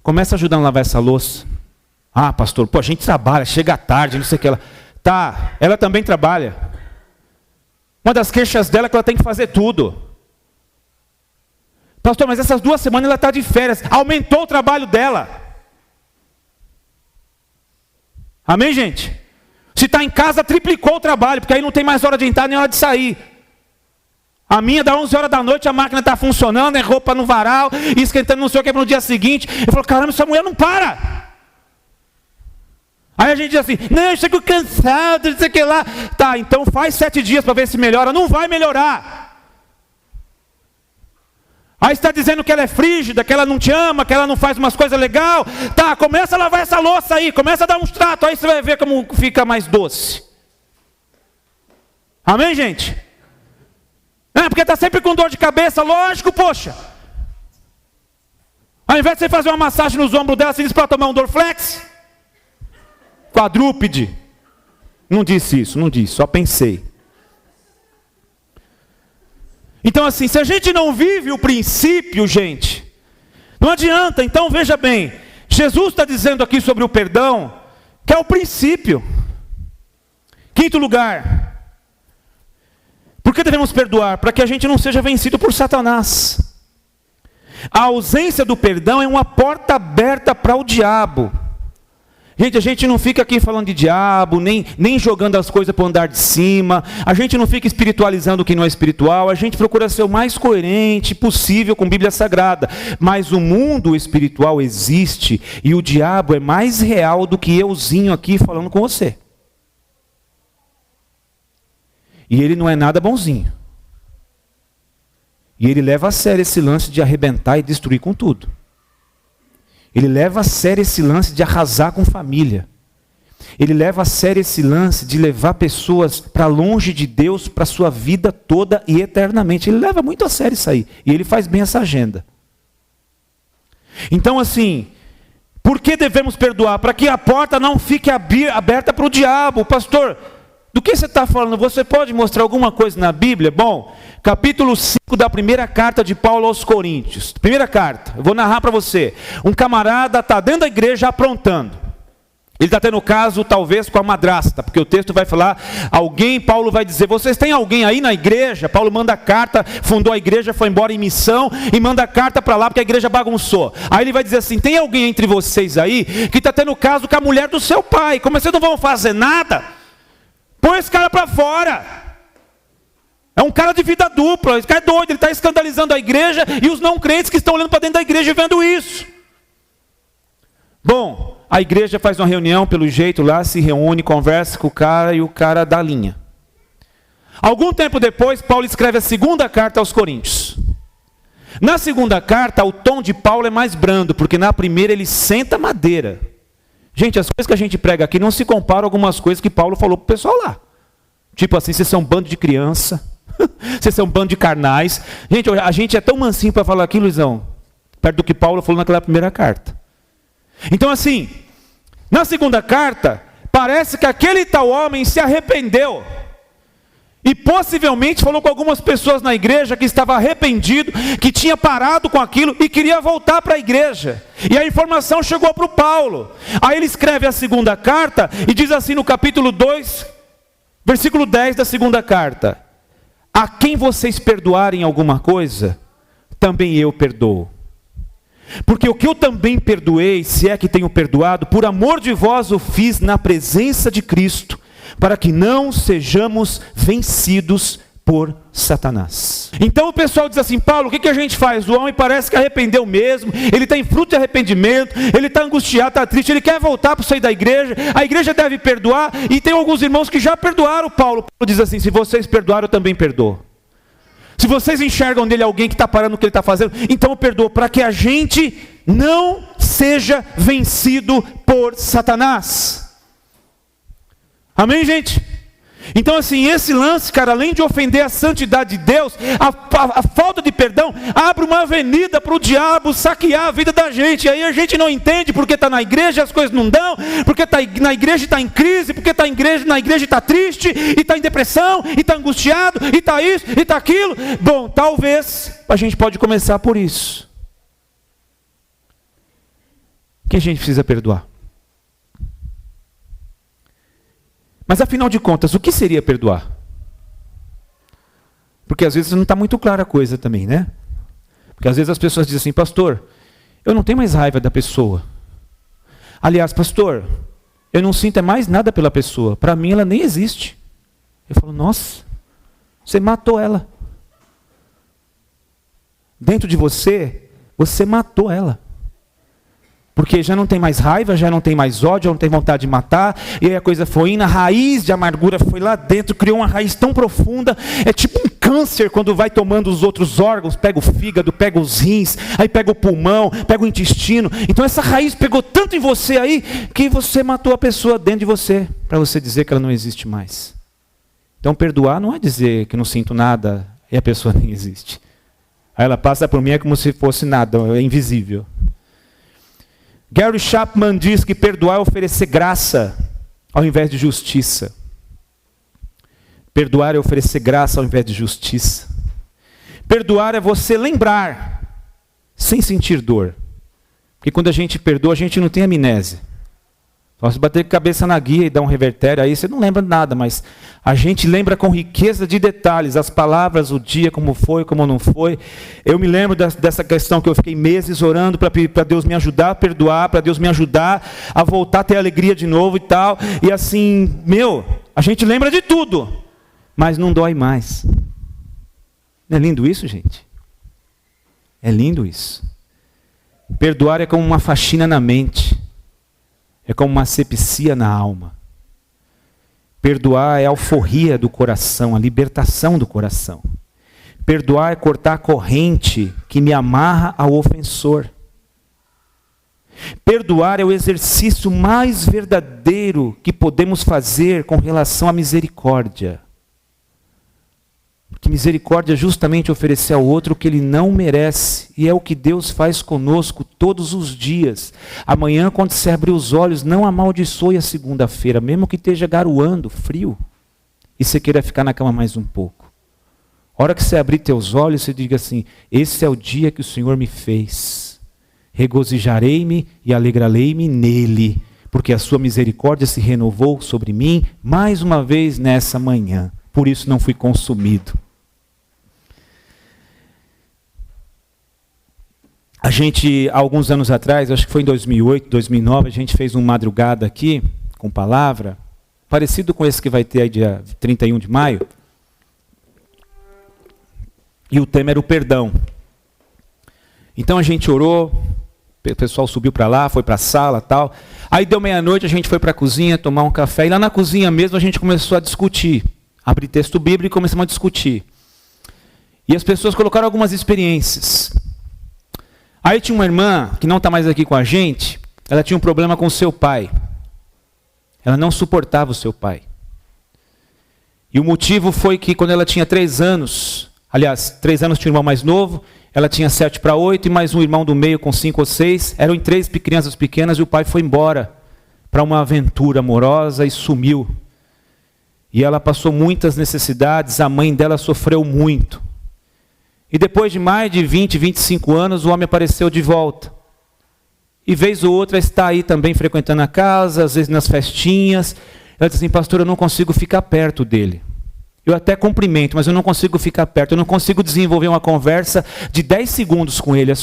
Começa ajudando a lavar essa louça. Ah, pastor, pô, a gente trabalha, chega tarde, não sei o que lá. Tá, ela também trabalha. Uma das queixas dela é que ela tem que fazer tudo. Pastor, mas essas 2 semanas ela está de férias, aumentou o trabalho dela. Amém, gente? Se está em casa, triplicou o trabalho, porque aí não tem mais hora de entrar nem hora de sair. A minha, da 11 horas da noite, a máquina está funcionando, é roupa no varal, esquentando não sei o que para no dia seguinte. Eu falo, caramba, essa mulher não para. Aí a gente diz assim, não, eu chego cansado, não sei o que lá. Tá, então faz 7 dias para ver se melhora. Não vai melhorar. Aí está dizendo que ela é frígida, que ela não te ama, que ela não faz umas coisas legais. Tá, começa a lavar essa louça aí, começa a dar uns tratos, aí você vai ver como fica mais doce. Amém, gente? Porque está sempre com dor de cabeça, lógico, poxa. Ao invés de você fazer uma massagem nos ombros dela, você diz para ela tomar um Dorflex? Quadrúpede. Não disse isso, não disse, só pensei. Então assim, se a gente não vive o princípio, gente, não adianta. Então veja bem, Jesus está dizendo aqui sobre o perdão, que é o princípio. Quinto lugar, por que devemos perdoar? Para que a gente não seja vencido por Satanás. A ausência do perdão é uma porta aberta para o diabo. Gente, a gente não fica aqui falando de diabo, nem jogando as coisas para o andar de cima. A gente não fica espiritualizando o que não é espiritual. A gente procura ser o mais coerente possível com a Bíblia Sagrada. Mas o mundo espiritual existe e o diabo é mais real do que euzinho aqui falando com você. E ele não é nada bonzinho. E ele leva a sério esse lance de arrebentar e destruir com tudo. Ele leva a sério esse lance de arrasar com família. Ele leva a sério esse lance de levar pessoas para longe de Deus, para a sua vida toda e eternamente. Ele leva muito a sério isso aí. E ele faz bem essa agenda. Então assim, por que devemos perdoar? Para que a porta não fique aberta para o diabo. Pastor, do que você está falando? Você pode mostrar alguma coisa na Bíblia? Bom, capítulo 5 da primeira carta de Paulo aos Coríntios. Primeira carta, eu vou narrar para você. Um camarada está dentro da igreja aprontando. Ele está tendo caso talvez com a madrasta, porque o texto vai falar, Paulo vai dizer, vocês têm alguém aí na igreja? Paulo manda carta, fundou a igreja, foi embora em missão, e manda carta para lá porque a igreja bagunçou. Aí ele vai dizer assim, tem alguém entre vocês aí que está tendo caso com a mulher do seu pai? Como vocês não vão fazer nada? Põe esse cara para fora. É um cara de vida dupla, esse cara é doido, ele está escandalizando a igreja e os não crentes que estão olhando para dentro da igreja e vendo isso. Bom, a igreja faz uma reunião, pelo jeito lá, se reúne, conversa com o cara e o cara dá linha. Algum tempo depois, Paulo escreve a segunda carta aos Coríntios. Na segunda carta, o tom de Paulo é mais brando, porque na primeira ele senta madeira. Gente, as coisas que a gente prega aqui não se comparam a algumas coisas que Paulo falou para o pessoal lá. Tipo assim, vocês são um bando de criança, vocês são um bando de carnais. Gente, a gente é tão mansinho para falar aqui, Luizão, perto do que Paulo falou naquela primeira carta. Então assim, na segunda carta, parece que aquele tal homem se arrependeu. E possivelmente falou com algumas pessoas na igreja que estava arrependido, que tinha parado com aquilo e queria voltar para a igreja. E a informação chegou para o Paulo. Aí ele escreve a segunda carta e diz assim no capítulo 2, versículo 10 da segunda carta. A quem vocês perdoarem alguma coisa, também eu perdoo. Porque o que eu também perdoei, se é que tenho perdoado, por amor de vós o fiz na presença de Cristo, para que não sejamos vencidos por Satanás. Então o pessoal diz assim, Paulo, o que a gente faz? O homem parece que arrependeu mesmo, ele tem fruto de arrependimento, ele está angustiado, está triste, ele quer voltar para sair da igreja, a igreja deve perdoar, e tem alguns irmãos que já perdoaram Paulo. Paulo diz assim, se vocês perdoaram, eu também perdoo. Se vocês enxergam nele alguém que está parando o que ele está fazendo, então eu perdoo, para que a gente não seja vencido por Satanás. Amém, gente? Então assim, esse lance, cara, além de ofender a santidade de Deus, a falta de perdão abre uma avenida para o diabo saquear a vida da gente. E aí a gente não entende porque está na igreja as coisas não dão, porque está na igreja e está em crise, porque está na igreja e está triste, e está em depressão, e está angustiado, e está isso, e está aquilo. Bom, talvez a gente pode começar por isso. Que a gente precisa perdoar. Mas afinal de contas, o que seria perdoar? Porque às vezes não está muito clara a coisa também, né? Porque às vezes as pessoas dizem assim, pastor, eu não tenho mais raiva da pessoa. Aliás, pastor, eu não sinto mais nada pela pessoa. Para mim ela nem existe. Eu falo, nossa, você matou ela. Dentro de você, você matou ela. Porque já não tem mais raiva, já não tem mais ódio, já não tem vontade de matar. E aí a coisa foi indo, a raiz de amargura foi lá dentro, criou uma raiz tão profunda. É tipo um câncer quando vai tomando os outros órgãos, pega o fígado, pega os rins, aí pega o pulmão, pega o intestino. Então essa raiz pegou tanto em você aí, que você matou a pessoa dentro de você, para você dizer que ela não existe mais. Então perdoar não é dizer que não sinto nada e a pessoa nem existe. Aí ela passa por mim é como se fosse nada, é invisível. Gary Chapman diz que perdoar é oferecer graça ao invés de justiça. Perdoar é oferecer graça ao invés de justiça. Perdoar é você lembrar, sem sentir dor. Porque quando a gente perdoa, a gente não tem amnésia. Só se bater com a cabeça na guia e dar um revertério, aí você não lembra nada, mas a gente lembra com riqueza de detalhes, as palavras, o dia, como foi, como não foi. Eu me lembro dessa questão que eu fiquei meses orando para Deus me ajudar a perdoar, para Deus me ajudar a voltar a ter alegria de novo e tal. E assim, a gente lembra de tudo, mas não dói mais. Não é lindo isso, gente? É lindo isso. Perdoar é como uma faxina na mente. É como uma asepsia na alma. Perdoar é a alforria do coração, a libertação do coração. Perdoar é cortar a corrente que me amarra ao ofensor. Perdoar é o exercício mais verdadeiro que podemos fazer com relação à misericórdia. Porque misericórdia é justamente oferecer ao outro o que ele não merece. E é o que Deus faz conosco todos os dias. Amanhã, quando você abrir os olhos, não amaldiçoe a segunda-feira, mesmo que esteja garoando, frio, e você queira ficar na cama mais um pouco. A hora que você abrir teus olhos, você diga assim: esse é o dia que o Senhor me fez. Regozijarei-me e alegrarei-me nele, porque a sua misericórdia se renovou sobre mim mais uma vez nessa manhã. Por isso não fui consumido. A gente, há alguns anos atrás, acho que foi em 2008, 2009, a gente fez uma madrugada aqui, com palavra, parecido com esse que vai ter aí dia 31 de maio. E o tema era o perdão. Então a gente orou, o pessoal subiu para lá, foi para a sala e tal. Aí deu meia-noite, a gente foi para a cozinha tomar um café, e lá na cozinha mesmo a gente começou a discutir. Abri texto bíblico e começamos a discutir. E as pessoas colocaram algumas experiências. Aí tinha uma irmã, que não está mais aqui com a gente, ela tinha um problema com o seu pai. Ela não suportava o seu pai. E o motivo foi que quando ela tinha 3 anos, aliás, 3 anos tinha um irmão mais novo, ela tinha 7 para 8 e mais um irmão do meio com 5 ou 6, eram 3 crianças pequenas e o pai foi embora para uma aventura amorosa e sumiu. E ela passou muitas necessidades, a mãe dela sofreu muito. E depois de mais de 20, 25 anos, o homem apareceu de volta. E vez ou outra está aí também frequentando a casa, às vezes nas festinhas. Ela disse assim: pastor, eu não consigo ficar perto dele. Eu até cumprimento, mas eu não consigo ficar perto. Eu não consigo desenvolver uma conversa de 10 segundos com ele. Eu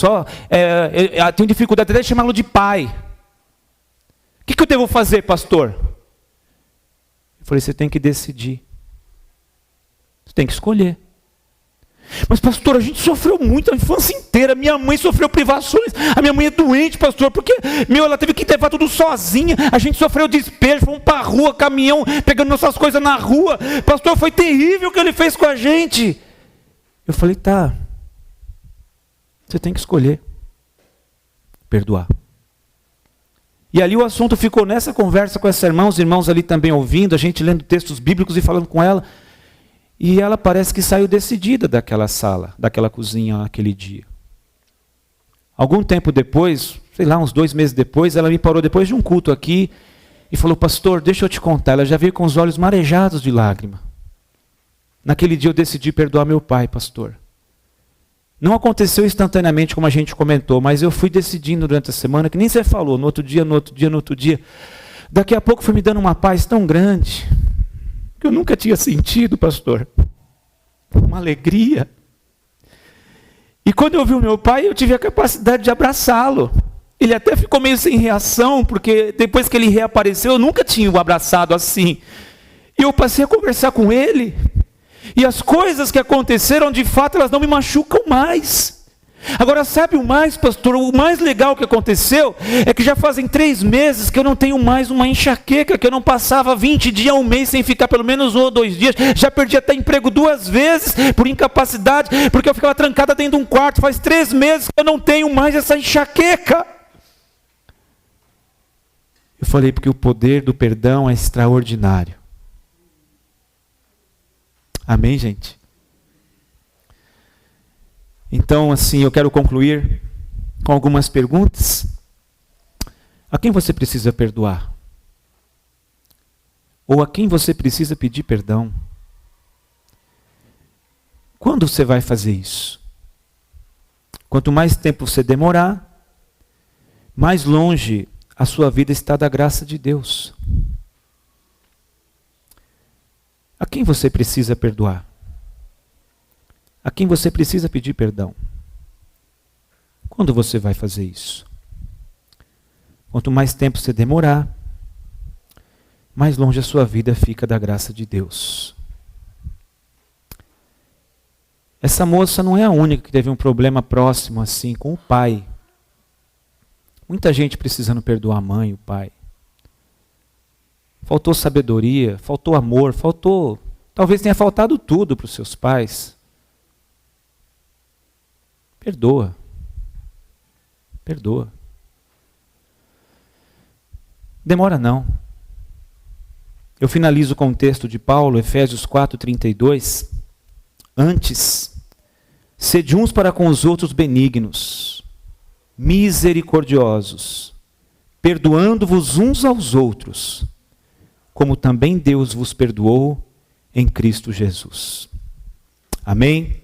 tenho dificuldade até de chamá-lo de pai. O que eu devo fazer, pastor? Eu falei: você tem que decidir. Você tem que escolher. Mas pastor, a gente sofreu muito a infância inteira. Minha mãe sofreu privações. A minha mãe é doente, pastor, porque ela teve que levar tudo sozinha. A gente sofreu despejo, fomos para a rua, caminhão, pegando nossas coisas na rua. Pastor, foi terrível o que ele fez com a gente. Eu falei: tá. Você tem que escolher. Perdoar. E ali o assunto ficou nessa conversa com essa irmã, os irmãos ali também ouvindo, a gente lendo textos bíblicos e falando com ela. E ela parece que saiu decidida daquela sala, daquela cozinha naquele dia. Algum tempo depois, sei lá, uns 2 meses depois, ela me parou depois de um culto aqui e falou: pastor, deixa eu te contar. Ela já veio com os olhos marejados de lágrima. Naquele dia eu decidi perdoar meu pai, pastor. Não aconteceu instantaneamente como a gente comentou, mas eu fui decidindo durante a semana, que nem você falou, no outro dia. Daqui a pouco foi me dando uma paz tão grande, que eu nunca tinha sentido, pastor. Uma alegria. E quando eu vi o meu pai, eu tive a capacidade de abraçá-lo. Ele até ficou meio sem reação, porque depois que ele reapareceu, eu nunca tinha o abraçado assim. E eu passei a conversar com ele. E as coisas que aconteceram, de fato, elas não me machucam mais. Agora, sabe o mais, pastor? O mais legal que aconteceu é que já fazem 3 meses que eu não tenho mais uma enxaqueca, que eu não passava 20 dias, um mês sem ficar pelo menos 1 ou 2 dias. Já perdi até emprego 2 vezes por incapacidade, porque eu ficava trancada dentro de um quarto. Faz 3 meses que eu não tenho mais essa enxaqueca. Eu falei, porque o poder do perdão é extraordinário. Amém, gente? Então, assim, eu quero concluir com algumas perguntas. A quem você precisa perdoar? Ou a quem você precisa pedir perdão? Quando você vai fazer isso? Quanto mais tempo você demorar, mais longe a sua vida está da graça de Deus. A quem você precisa perdoar? A quem você precisa pedir perdão? Quando você vai fazer isso? Quanto mais tempo você demorar, mais longe a sua vida fica da graça de Deus. Essa moça não é a única que teve um problema próximo assim com o pai. Muita gente precisando perdoar a mãe, o pai. Faltou sabedoria, faltou amor, talvez tenha faltado tudo para os seus pais. Perdoa. Perdoa. Demora não. Eu finalizo com o texto de Paulo, Efésios 4:32. Antes, sede uns para com os outros benignos, misericordiosos, perdoando-vos uns aos outros, como também Deus vos perdoou em Cristo Jesus. Amém?